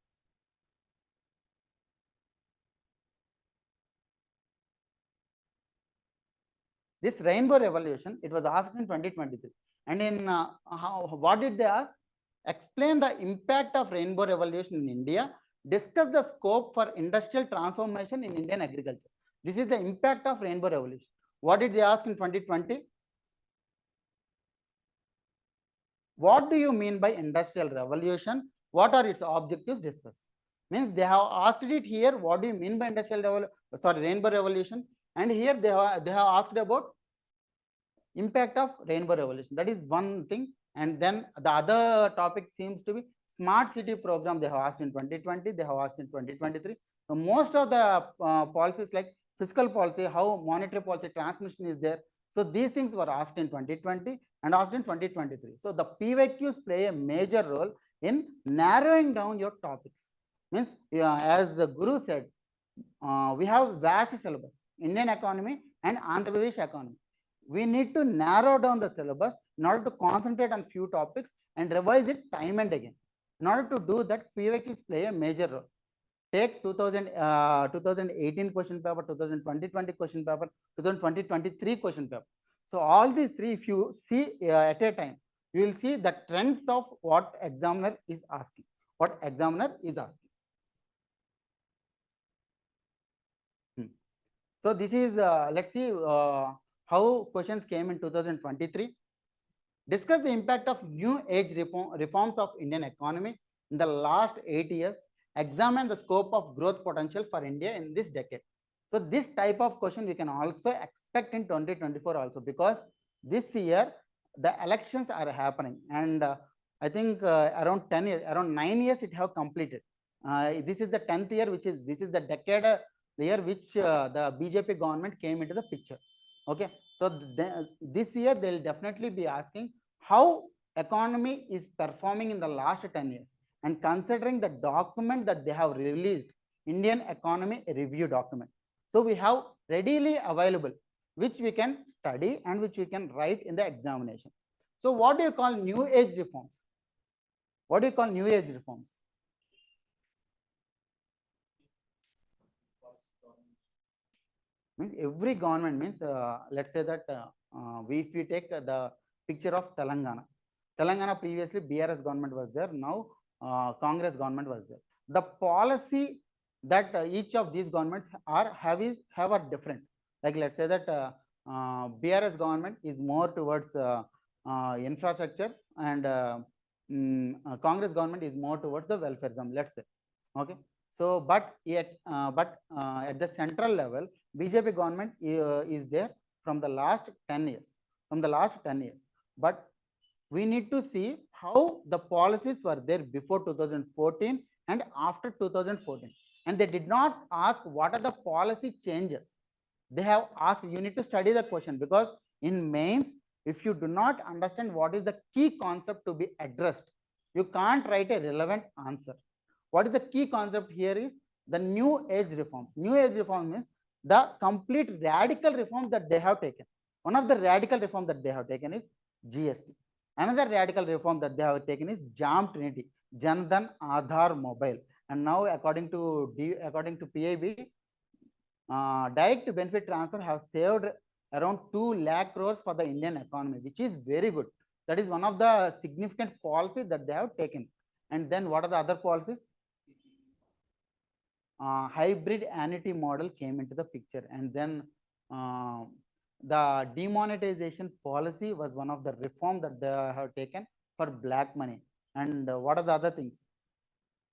this rainbow revolution, it was asked in 2023. And in what did they ask? Explain the impact of rainbow revolution in India. Discuss the scope for industrial transformation in Indian agriculture. This is the impact of rainbow revolution. What did they ask in 2020? What do you mean by industrial revolution? What are its objectives? Discuss. Means they have asked it here. What do you mean by rainbow revolution? And here they have asked about impact of rainbow revolution. That is one thing. And then the other topic seems to be smart city program. They have asked in 2020. They have asked in 2023. So most of the policies like fiscal policy, how monetary policy transmission is there. So these things were asked in 2020 and asked in 2023. So the PYQs play a major role in narrowing down your topics. Means as the Guru said, we have vast syllabus, Indian economy and Andhra Pradesh economy. We need to narrow down the syllabus in order to concentrate on few topics and revise it time and again. In order to do that, PYQs play a major role. Take 2018 question paper, 2020 question paper, 2023 question paper. So all these three, if you see at a time, you will see the trends of what examiner is asking. So this is, let's see how questions came in 2023. Discuss the impact of new age reforms of Indian economy in the last 8 years. Examine the scope of growth potential for India in this decade. So this type of question we can also expect in 2024 also, because this year the elections are happening, and I think around 10 years, around 9 years it have completed. This is the 10th year, this is the decade, the year which the BJP government came into the picture. Okay, so this year they will definitely be asking how economy is performing in the last 10 years, and considering the document that they have released, Indian economy review document. So we have readily available, which we can study and which we can write in the examination. So what do you call new age reforms? What do you call new age reforms? Means every government means, let's say that if we take the picture of Telangana previously BRS government was there, now Congress government was there. The policy that each of these governments have are different. Like let's say that BRS government is more towards infrastructure, and Congress government is more towards the welfareism, let's say. Okay. So, but at the central level, BJP government is there from the last 10 years. But we need to see how the policies were there before 2014 and after 2014. And they did not ask what are the policy changes. They have asked, you need to study the question, because in mains, if you do not understand what is the key concept to be addressed, you can't write a relevant answer. What is the key concept here is the new age reforms. New age reform means the complete radical reform that they have taken. One of the radical reform that they have taken is GST. Another radical reform that they have taken is JAM Trinity, Jan Dhan Aadhaar Mobile. And now according to PIB, direct benefit transfer have saved around 2 lakh crores for the Indian economy, which is very good. That is one of the significant policies that they have taken. And then what are the other policies? Hybrid annuity model came into the picture, and then the demonetization policy was one of the reform that they have taken for black money. And what are the other things?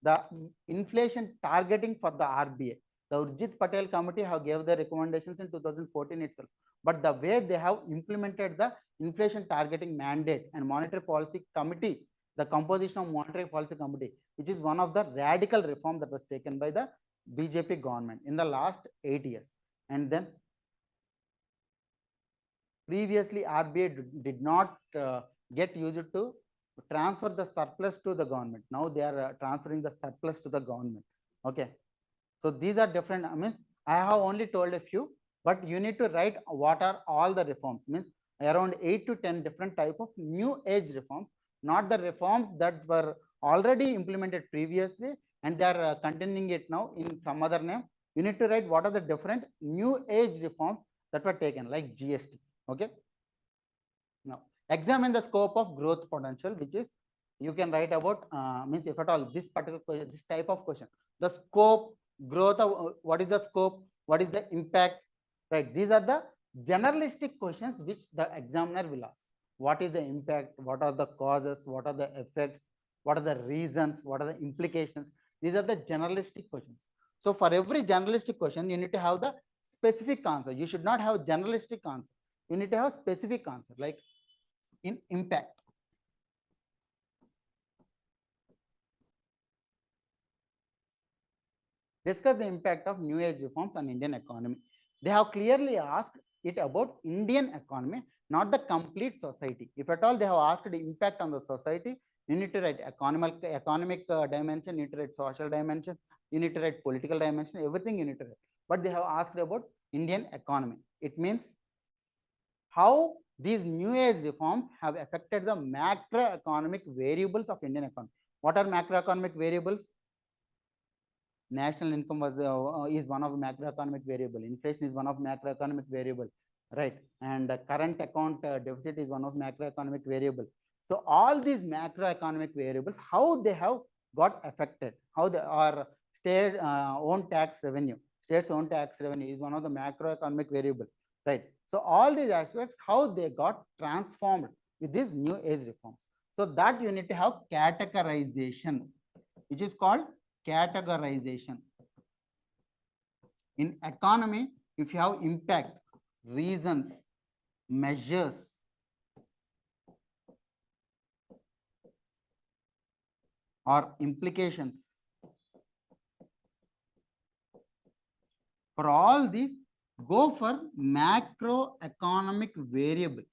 The inflation targeting for the RBI. The Urjit Patel committee have gave the recommendations in 2014 itself, but the way they have implemented the inflation targeting mandate and monetary policy committee, the composition of monetary policy committee, which is one of the radical reform that was taken by the BJP government in the last 8 years. And then previously RBI did not get used to transfer the surplus to the government. Now they are transferring the surplus to the government. Okay. So these are different. I mean, I have only told a few, but you need to write what are all the reforms. Means around 8 to 10 different type of new age reforms, not the reforms that were already implemented previously and they are continuing it now in some other name. You need to write what are the different new age reforms that were taken, like GST. Okay. Now examine the scope of growth potential, which is you can write about means if at all this particular question, this type of question, the scope, growth of what is the scope, what is the impact, right? These are the generalistic questions which the examiner will ask. What is the impact? What are the causes? What are the effects? What are the reasons? What are the implications? These are the generalistic questions. So for every generalistic question, you need to have the specific answer. You should not have generalistic answer. You need to have specific answer, like in impact. Discuss the impact of new age reforms on Indian economy. They have clearly asked it about Indian economy, not the complete society. If at all they have asked the impact on the society, you need to write economic dimension, you need to write social dimension, you need to write political dimension, everything you need to write. But they have asked about Indian economy. It means how these new age reforms have affected the macroeconomic variables of Indian economy. What are macroeconomic variables? National income was is one of macroeconomic variable. Inflation is one of macroeconomic variable, right? And current account deficit is one of macroeconomic variable. So all these macroeconomic variables, how they have got affected, how they are state own tax revenue. State's own tax revenue is one of the macroeconomic variable, right? So all these aspects, how they got transformed with these new age reforms. So that you need to have categorization, which is called categorization. In economy, if you have impact, reasons, measures, or implications, for all these, go for macroeconomic variables.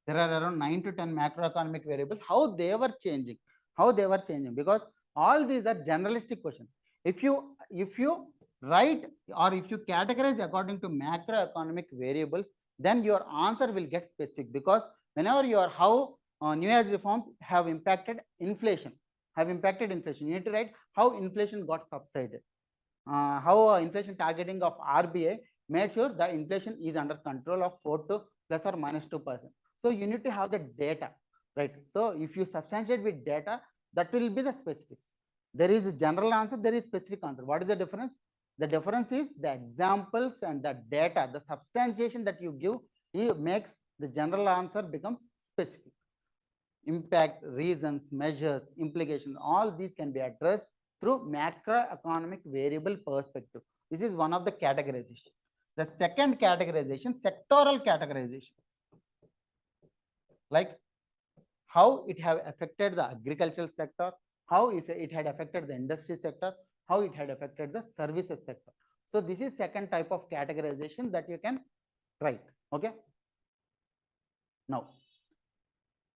There are around 9 to 10 macroeconomic variables, how they were changing, because all these are generalistic questions. If you write or if you categorize according to macroeconomic variables, then your answer will get specific, because whenever you are how new age reforms have impacted inflation, you need to write how inflation got subsided, how inflation targeting of RBI made sure the inflation is under control of 4 to plus or minus 2%. So you need to have the data, right? So if you substantiate with data, that will be the specific. There is a general answer, there is specific answer. What is the difference? The difference is the examples and the data, the substantiation that you give, it makes the general answer becomes specific. Impact, reasons, measures, implications, all these can be addressed through macroeconomic variable perspective. This is one of the categorization. The second categorization, sectoral categorization, like how it have affected the agricultural sector, how if it had affected the industry sector, how it had affected the services sector. So this is second type of categorization that you can write. Okay. Now,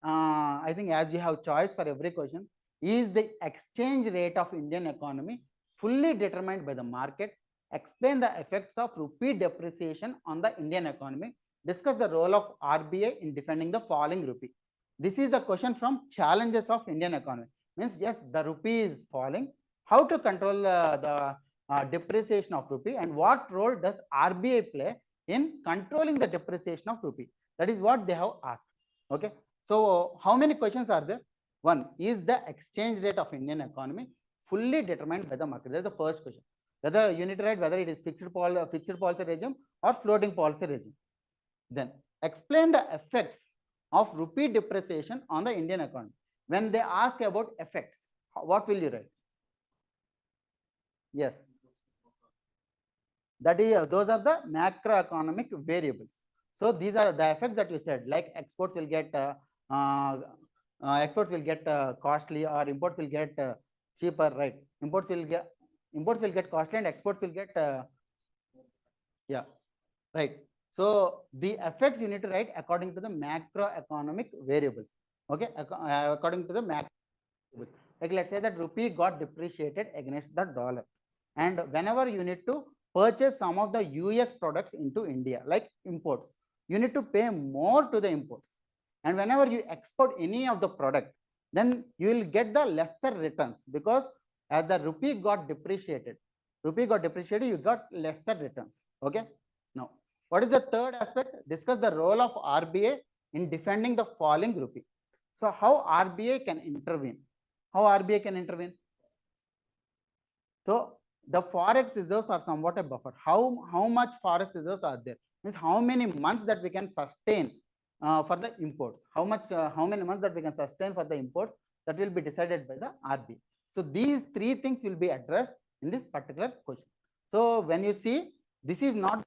I think as you have choice for every question, is the exchange rate of Indian economy fully determined by the market? Explain the effects of rupee depreciation on the Indian economy. Discuss the role of RBI in defending the falling rupee. This is the question from challenges of Indian economy. Means yes, the rupee is falling. How to control the depreciation of rupee, and what role does RBI play in controlling the depreciation of rupee? That is what they have asked. Okay. So how many questions are there? One, is the exchange rate of Indian economy fully determined by the market? That's the first question. Whether you need to write whether it is fixed policy regime or floating policy regime. Then explain the effects of rupee depreciation on the Indian economy. When they ask about effects, what will you write? Yes. That is, those are the macroeconomic variables. So these are the effects that you said, like exports will get costly, or imports will get cheaper, right? Imports will get costly and exports will get yeah, right. So the effects you need to write according to the macroeconomic variables. Okay, according to the macro variables. Like let's say that rupee got depreciated against the dollar, and whenever you need to purchase some of the US products into India, like imports, you need to pay more to the imports. And whenever you export any of the product, then you will get the lesser returns, because as the rupee got depreciated, you got lesser returns. Okay. Now, what is the third aspect? Discuss the role of RBI in defending the falling rupee. So how RBI can intervene? How RBI can intervene? So the forex reserves are somewhat a buffer. How much forex reserves are there? Means how many months that we can sustain for the imports. How many months that we can sustain for the imports, that will be decided by the RBI. So these three things will be addressed in this particular question. So when you see, this is not,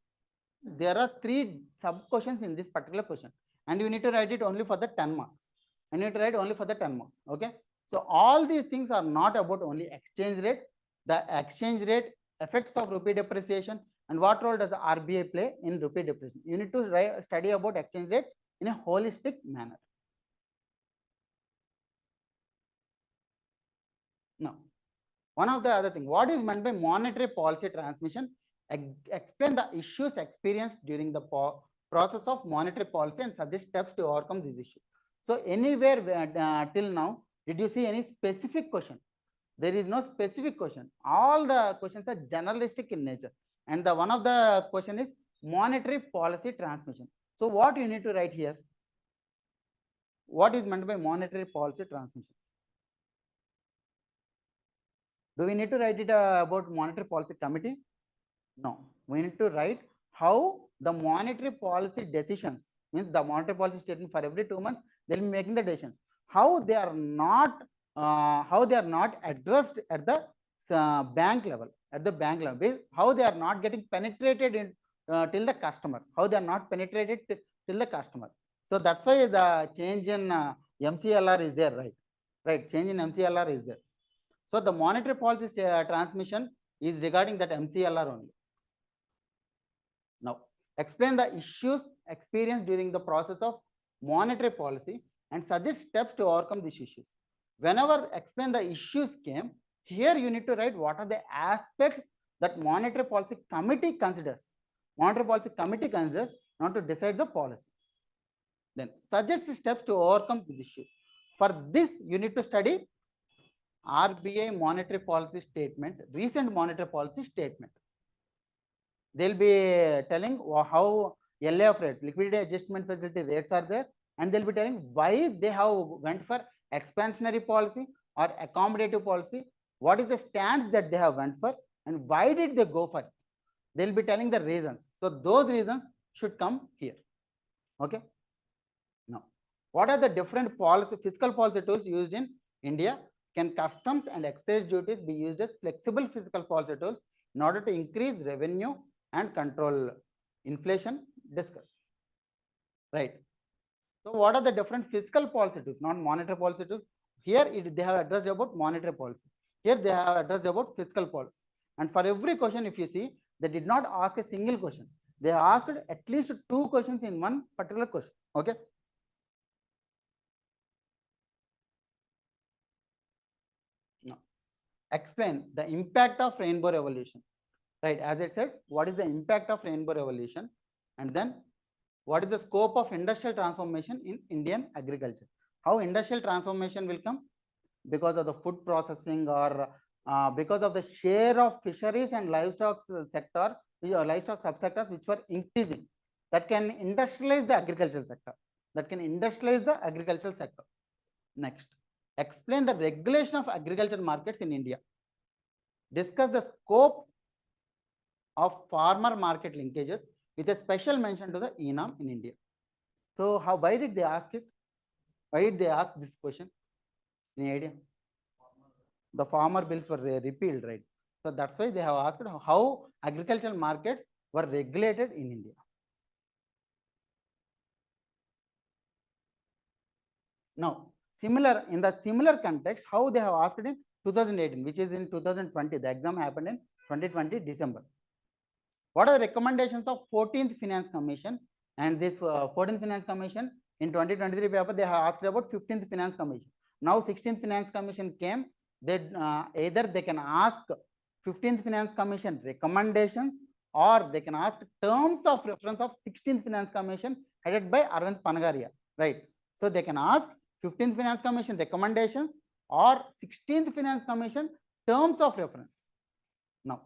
there are three sub questions in this particular question, and you need to write it only for the 10 marks. And you need to write only for the 10 marks. Okay. So all these things are not about only exchange rate. The exchange rate, effects of rupee depreciation, and what role does the RBI play in rupee depreciation. You need to study about exchange rate in a holistic manner. Now, one of the other thing, what is meant by monetary policy transmission? Explain the issues experienced during the process of monetary policy and suggest steps to overcome these issues. So anywhere till now, did you see any specific question? There is no specific question. All the questions are generalistic in nature. And the one of the question is monetary policy transmission. So what you need to write here? What is meant by monetary policy transmission? Do we need to write it about monetary policy committee? No. We need to write how the monetary policy decisions, means the monetary policy statement for every 2 months, they'll be making the decisions. How they are not addressed at the bank level, how they are not getting penetrated in till the customer, how they are not penetrated till the customer. So that's why the change in MCLR is there, right? Change in MCLR is there. So the monetary policy transmission is regarding that MCLR only. Now, explain the issues experienced during the process of monetary policy and suggest steps to overcome these issues. Whenever explain the issues came, here you need to write what are the aspects that monetary policy committee considers. Monetary policy committee considers not to decide the policy. Then suggest steps to overcome these issues. For this, you need to study RBI monetary policy statement, recent monetary policy statement. They'll be telling how LAF rates, liquidity adjustment facility rates are there, and they'll be telling why they have went for expansionary policy or accommodative policy, what is the stance that they have went for, and why did they go for it. They'll be telling the reasons. So those reasons should come here. Okay. Now, what are the different policy, fiscal policy tools used in India? Can customs and excise duties be used as flexible fiscal policy tools in order to increase revenue and control inflation? Discuss. Right. So what are the different fiscal policy tools, not monetary policy tools? Here they have addressed about monetary policy. Here they have addressed about fiscal policy. And for every question, if you see, they did not ask a single question. They asked at least 2 questions in one particular question. Okay. Now, explain the impact of rainbow revolution. Right. As I said, what is the impact of rainbow revolution? And then what is the scope of industrial transformation in Indian agriculture? How industrial transformation will come? Because of the food processing or because of the share of fisheries and livestock sector, livestock subsectors which were increasing, that can industrialize the agricultural sector. Next, explain the regulation of agricultural markets in India. Discuss the scope of farmer market linkages with a special mention to the ENAM in India. So why did they ask it? Why did they ask this question? Any idea? The farmer bills were repealed, right? So that's why they have asked how agricultural markets were regulated in India. Now, in the similar context, how they have asked in 2018, which is in 2020, the exam happened in 2020 December. What are the recommendations of 14th Finance Commission? And this 14th Finance Commission in 2023 paper, they have asked about 15th Finance Commission. Now 16th Finance Commission came. They either they can ask 15th Finance Commission recommendations, or they can ask terms of reference of 16th Finance Commission headed by Arvind Panagaria, right? So they can ask 15th Finance Commission recommendations or 16th Finance Commission terms of reference. Now,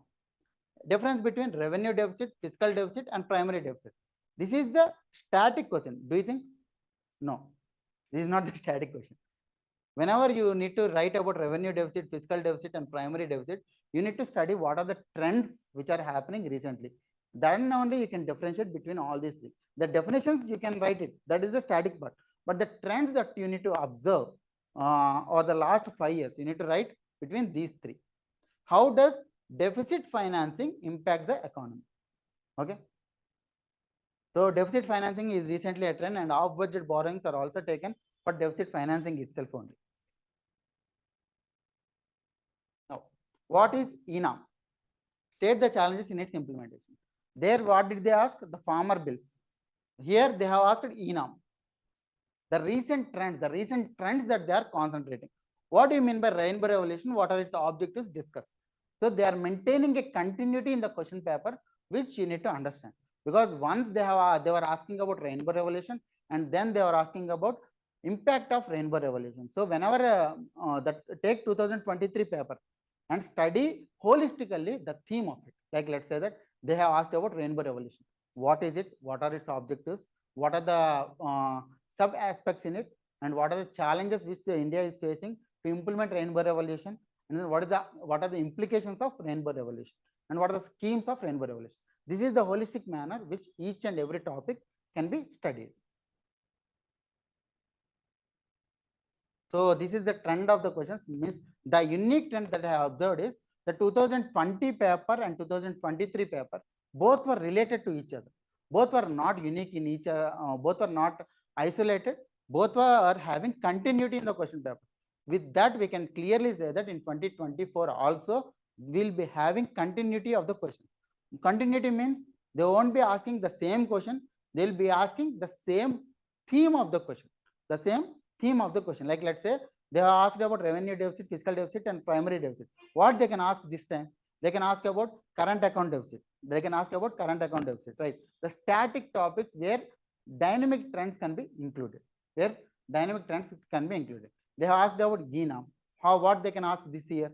difference between revenue deficit, fiscal deficit, and primary deficit. This is the static question. Do you think? No, this is not the static question. Whenever you need to write about revenue deficit, fiscal deficit, and primary deficit, you need to study what are the trends which are happening recently. Then only you can differentiate between all these three. The definitions you can write it. That is the static part. But the trends that you need to observe or the last 5 years, you need to write between these three. How does deficit financing impact the economy? Okay. So deficit financing is recently a trend, and off-budget borrowings are also taken for deficit financing itself only. Now, what is ENAM? State the challenges in its implementation. There, what did they ask? The farmer bills. Here they have asked ENAM. The recent trends that they are concentrating. What do you mean by rainbow revolution? What are its objectives? Discuss. So they are maintaining a continuity in the question paper, which you need to understand. Because once they were asking about rainbow revolution, and then they were asking about impact of rainbow revolution. So whenever that take 2023 paper and study holistically the theme of it. Like let's say that they have asked about rainbow revolution. What is it? What are its objectives? What are the sub aspects in it? And what are the challenges which India is facing to implement rainbow revolution? And then what are the implications of rainbow revolution? And what are the schemes of rainbow revolution? This is the holistic manner which each and every topic can be studied. So this is the trend of the questions. Means the unique trend that I have observed is the 2020 paper and 2023 paper, both were related to each other. Both were not unique in each, both were not isolated. Both were having continuity in the question paper. With that, we can clearly say that in 2024 also, we'll be having continuity of the question. Continuity means they won't be asking the same question. They'll be asking the same theme of the question, the same theme of the question. Like let's say they have asked about revenue deficit, fiscal deficit, and primary deficit. What they can ask this time? They can ask about current account deficit. They can ask about current account deficit, right? The static topics where dynamic trends can be included. Where dynamic trends can be included. They have asked about GINA. What they can ask this year?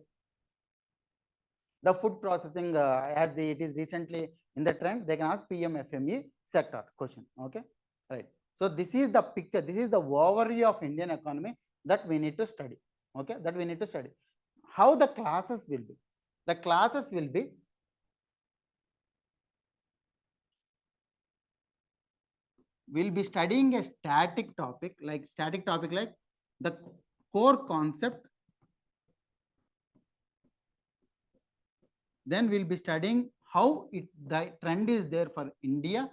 The food processing, it is recently in the trend, they can ask PMFME sector question. Okay, right. So this is the picture. This is the overview of Indian economy that we need to study. Okay, that we need to study. How the classes will be? The classes will be we'll be studying a static topic like the core concept. Then we'll be studying how the trend is there for India,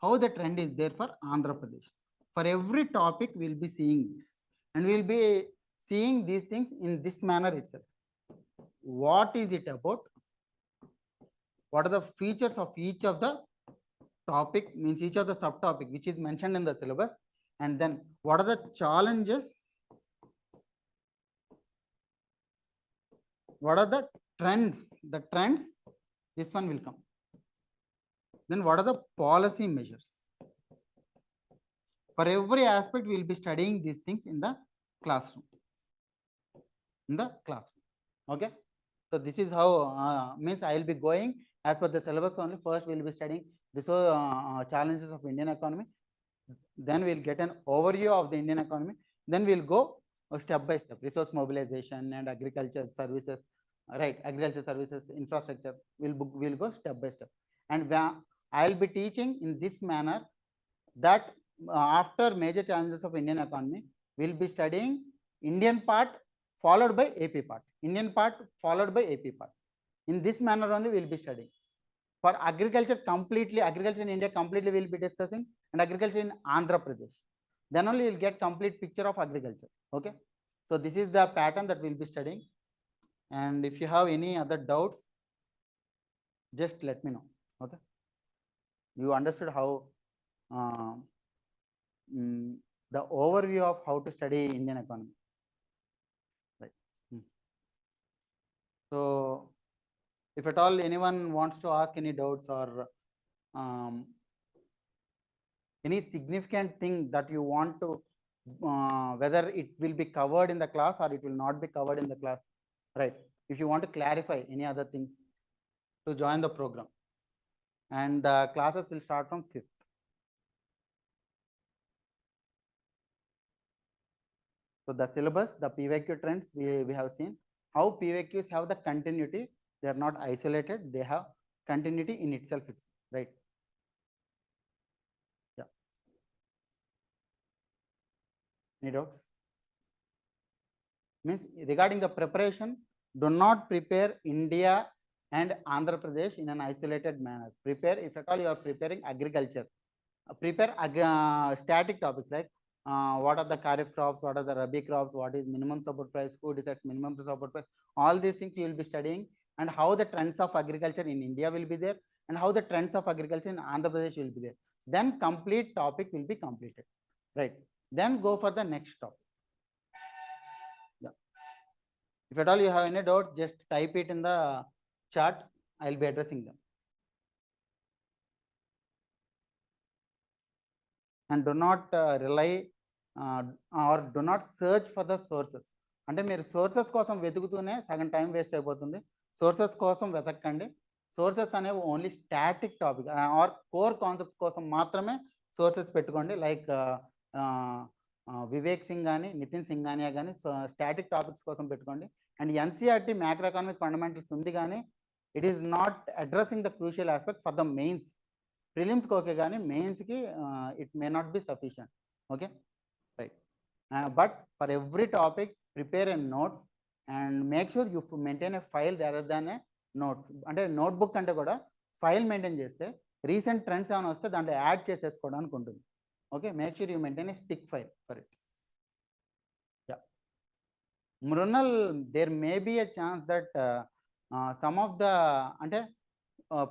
how the trend is there for Andhra Pradesh. For every topic, we'll be seeing this. And we'll be seeing these things in this manner itself. What is it about? What are the features of each of the topic, means each of the subtopic which is mentioned in the syllabus, and then what are the challenges, what are the trends, this one will come. Then what are the policy measures? For every aspect, we will be studying these things in the classroom. Okay. So this is how means I will be going as per the syllabus only. First, we will be studying this challenges of Indian economy. Then we'll get an overview of the Indian economy. Then we'll go step by step, resource mobilization and agriculture services, right? Agriculture services, infrastructure. We'll go step by step. And I'll be teaching in this manner that after major challenges of Indian economy, we'll be studying Indian part followed by AP part. Indian part followed by AP part. In this manner only we'll be studying. For agriculture completely, agriculture in India completely we'll be discussing, and agriculture in Andhra Pradesh. Then only you'll get complete picture of agriculture. Okay. So this is the pattern that we'll be studying. And if you have any other doubts, just let me know. Okay. You understood how the overview of how to study Indian economy. Right. So if at all anyone wants to ask any doubts or any significant thing that you want to, whether it will be covered in the class or it will not be covered in the class, right? If you want to clarify any other things, to join the program. And the classes will start from 5th. So the syllabus, the PYQ trends, we have seen how PYQs have the continuity. They are not isolated. They have continuity in itself, right? Yeah. Any doubts? Means regarding the preparation, do not prepare India and Andhra Pradesh in an isolated manner. Prepare, if at all you are preparing agriculture, prepare static topics like what are the kharif crops, what are the rabi crops, what is minimum support price, who decides minimum support price. All these things you will be studying, and how the trends of agriculture in India will be there, and how the trends of agriculture in Andhra Pradesh will be there. Then complete topic will be completed, right? Then go for the next topic. Yeah. If at all you have any doubts, just type it in the chat. I'll be addressing them. And do not rely or do not search for the sources. అంటే మీరు sources కోసం వెతుకుతూనే సగం time waste అయిపోతుంది. Sources కోసం వెతకండి. Sources అనేవి only static topic or core concepts కోసం మాత్రమే సోర్సెస్ పెట్టుకోండి. లైక్ వివేక్ సింగ్ కానీ, నితిన్ సింఘానియా కానీ స్టాటిక్ టాపిక్స్ కోసం పెట్టుకోండి. And NCERT macro economic fundamentals ఉంది, కానీ it is not addressing the crucial aspect for the mains. ప్రిలిమ్స్కి ఓకే, కానీ మెయిన్స్కి it may not be sufficient. Okay, right. But for every topic prepare a notes and make sure you maintain a file rather than a notes. అంటే notebook అంటే కూడా file maintain చేస్తే recent trends ఏమైనా వస్తే దాంట్లో add చేసేసుకోవడానికి ఉంటుంది. Okay, make sure you maintain a stick file for it. Yeah, Mrunal, there may be a chance that some of the, అంటే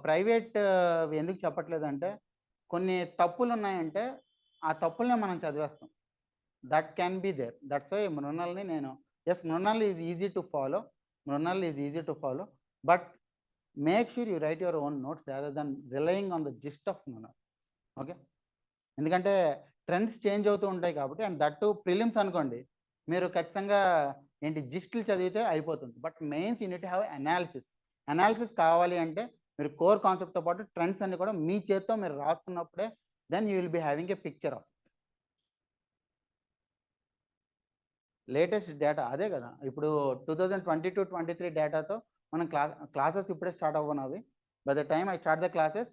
ప్రైవేట్ ఎందుకు చెప్పట్లేదంటే కొన్ని తప్పులు ఉన్నాయంటే ఆ తప్పుల్ని మనం చదివేస్తాం. That can be there. That's why మృణాల్ని నేను Mrunal is easy to follow. Mrunal is easy to follow. But make sure you write your own notes rather than relying on the gist of Mrunal. Okay, ఎందుకంటే ట్రెండ్స్ చేంజ్ అవుతూ ఉంటాయి కాబట్టి. And that to prelims అనుకోండి, మీరు ఖచ్చితంగా ఏంటి జిస్టులు చదివితే అయిపోతుంది. But mains unit have analysis కావాలి అంటే మీరు కోర్ కాన్సెప్ట్తో పాటు ట్రెండ్స్ అన్ని కూడా మీ చేత్తో మీరు రాసుకున్నప్పుడే then you will be having a picture of latest data. అదే కదా, ఇప్పుడు 2022-23 డేటాతో మనం క్లాసెస్ ఇప్పుడే స్టార్ట్ అవ్వనవి. By the time I start the classes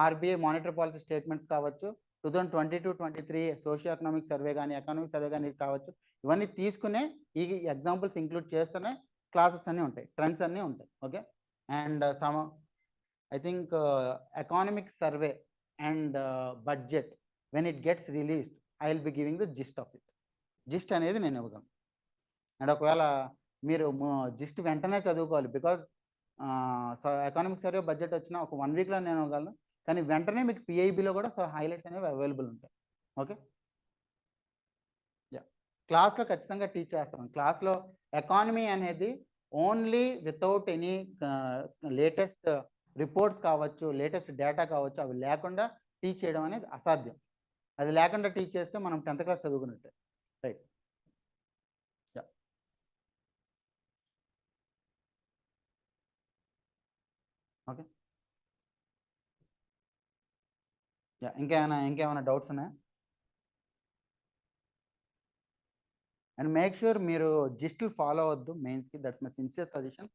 RBI monetary policy statements కావచ్చు, 2022-23 సోషియో ఎకనామిక్ సర్వే కానీ ఎకనామిక్ సర్వే కానీ కావచ్చు, ఇవన్నీ తీసుకునే ఈ ఎగ్జాంపుల్స్ ఇంక్లూడ్ చేస్తేనే క్లాసెస్ అన్నీ ఉంటాయి, ట్రెండ్స్ అన్నీ ఉంటాయి. Okay, and I think economic survey and budget when it gets released I will be giving the gist of it. Gist అనేది నేను ఇవ్వగలను. అండ్ ఒకవేళ మీరు జిస్ట్ వెంటనే చదువుకోవాలి, బికాజ్ ఎకనామిక్ సర్వే బడ్జెట్ వచ్చిన ఒక 1 వీక్లో నేను ఇవ్వగలను, కానీ వెంటనే మీకు పిఐబిలో కూడా హైలైట్స్ అనేవి అవైలబుల్ ఉంటాయి. ఓకే, క్లాస్లో ఖచ్చితంగా టీచ్ చేస్తాను. క్లాస్లో ఎకానమీ అనేది only without any latest reports కావచ్చు, లేటెస్ట్ డేటా కావచ్చు, అవి లేకుండా టీచ్ చేయడం అనేది అసాధ్యం. అది లేకుండా టీచ్ చేస్తే మనం 10th క్లాస్ చదువుకున్నట్టే. రైట్, ఓకే, ఇంకేమైనా డౌట్స్ ఉన్నాయా? అండ్ మేక్ ష్యూర్ మీరు జిస్టులు ఫాలో అవ్వద్దు మెయిన్స్కి. That's my sincere suggestion.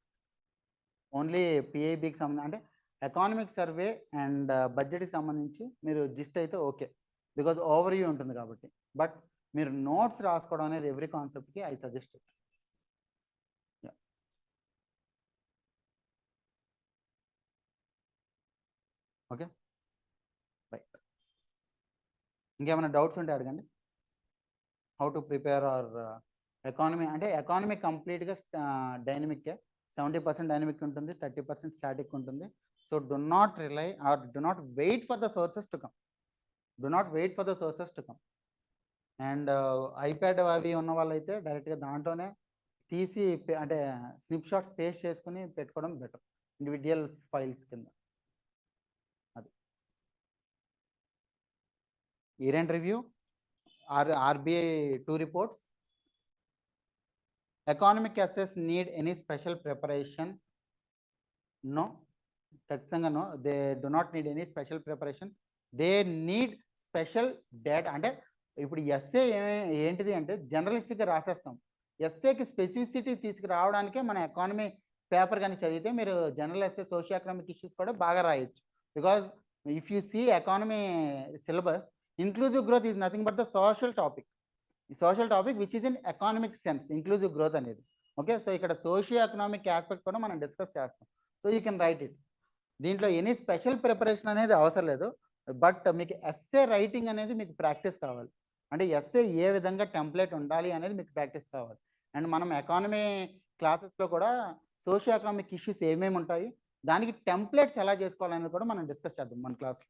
Only పిఐబికి సంబంధించి అంటే ఎకానమిక్ సర్వే అండ్ బడ్జెట్కి సంబంధించి మీరు జిస్ట్ అయితే ఓకే, బికాజ్ ఓవర్ వ్యూ ఉంటుంది కాబట్టి. బట్ మీరు నోట్స్ రాసుకోవడం అనేది ఎవ్రీ కాన్సెప్ట్కి ఐ సజెస్ట్. Okay, right. ఇంకేమైనా డౌట్స్ ఉంటే అడగండి. How to prepare our economy అంటే ఎకానమీ కంప్లీట్గా డైనమిక్కే. 70% డైనమిక్ ఉంటుంది, 30% స్టాటిక్ ఉంటుంది. So do not rely or do not wait for the sources to come. And iPad అవి ఉన్న వాళ్ళైతే డైరెక్ట్గా దాంట్లోనే తీసి అంటే స్నిప్ షాట్స్ పేస్ట్ చేసుకుని పెట్టుకోవడం బెటర్, ఇండివిజువల్ ఫైల్స్ కింద. అది year end review, RBI 2 reports. Economic assess need any special preparation? No, ఖచ్చితంగా no. They do not need any special preparation. They need special data. అంటే ఇప్పుడు ఎస్ఏ ఏంటిది అంటే జర్నలిస్టిక్గా రాసేస్తాం. ఎస్ఏకి specificity తీసుకురావడానికే మన ఎకానమీ పేపర్ కానీ చదివితే మీరు general SA socio economic issues కూడా బాగా రాయొచ్చు. Because if you see economy syllabus, inclusive growth is nothing but the social topic which is in economic sense, inclusive growth అనేది. ఓకే, సో ఇక్కడ socio economic aspect కూడా మనం discuss చేస్తాం. So you can write it. దీంట్లో any special preparation అనేది అవసరం లేదు. But మీకు ఎస్ఏ రైటింగ్ అనేది మీకు ప్రాక్టీస్ కావాలి. అంటే ఎస్ఏ ఏ విధంగా టెంప్లెట్ ఉండాలి అనేది మీకు ప్రాక్టీస్ కావాలి. అండ్ మనం ఎకానమీ క్లాసెస్లో కూడా సోషియో ఎకనామిక్ ఇష్యూస్ ఏమేమి ఉంటాయి, దానికి టెంప్లెట్స్ ఎలా చేసుకోవాలనేది కూడా మనం డిస్కస్ చేద్దాం మన క్లాస్లో.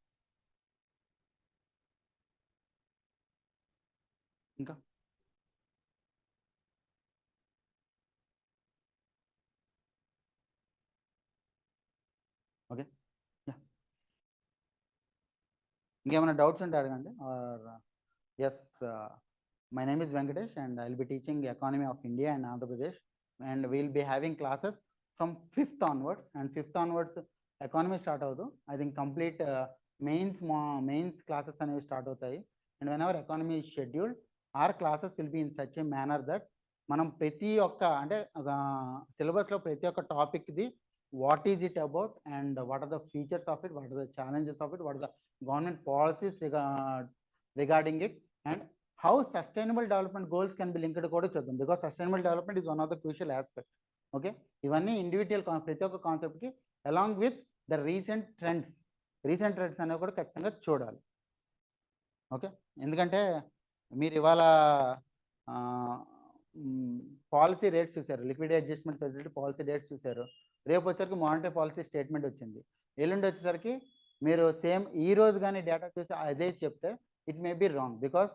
ఇంకా ఓకే, ఇంకేమైనా డౌట్స్ ఉంటే అడగండి. ఆర్ ఎస్, my name is Venkatesh and I will be teaching economy of India and Andhra Pradesh, and we will be having classes from 5th onwards. And 5th onwards economy start avadu. I think complete mains classes అనేవి start అవుతాయి. And whenever economy is scheduled, our classes will be in such a manner that మనం ప్రతి ఒక్క అంటే సిలబస్లో ప్రతి ఒక్క టాపిక్ది what is it about and what are the features of it, what are the challenges of it, what are the government policies regarding it, and how sustainable development goals can be linked కూడా చూద్దాం. Because sustainable development is one of the crucial aspect. Okay, ఇవన్నీ individual ప్రతి ఒక్క కాన్సెప్ట్కి along with the recent trends అనేవి కూడా ఖచ్చితంగా చూడాలి. ఓకే, ఎందుకంటే మీరు ఇవాళ పాలసీ రేట్స్ చూసారు, liquidity adjustment facility policy rates చూసారు. రేపు వచ్చేసరికి మానిటరీ పాలసీ స్టేట్మెంట్ వచ్చింది. ఎల్లుండి వచ్చేసరికి మీరు సేమ్ ఈ రోజు కానీ డేటా చూసి అదే చెప్తే it may be wrong because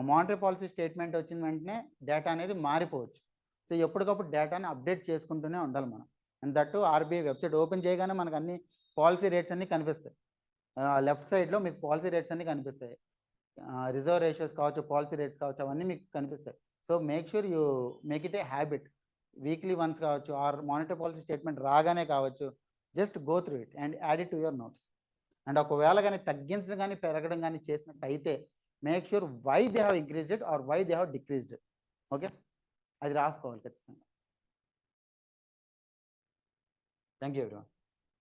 monetary policy statement వచ్చిన వెంటనే డేటా అనేది మారిపోవచ్చు. సో ఎప్పటికప్పుడు డేటాని అప్డేట్ చేసుకుంటూనే ఉండాలి మనం. And that RBI website open చేయగానే మనకు అన్ని పాలసీ రేట్స్ అన్నీ కనిపిస్తాయి. లెఫ్ట్ సైడ్లో మీకు పాలసీ రేట్స్ అన్నీ కనిపిస్తాయి. రిజర్వ్ రేషియోస్ కావచ్చు, పాలసీ రేట్స్ కావచ్చు, అవన్నీ మీకు కనిపిస్తాయి. So make sure you make it a habit. Weekly once కావచ్చు, ఆర్ మానిటరీ పాలసీ స్టేట్మెంట్ రాగానే కావచ్చు, just go through it and add it to your notes. అండ్ ఒకవేళ కానీ తగ్గించడం కానీ పెరగడం కానీ చేసినట్టయితే make sure why they have increased it or why they have decreased. Okay, అది రాసుకోవాలి ఖచ్చితంగా. Thank you everyone.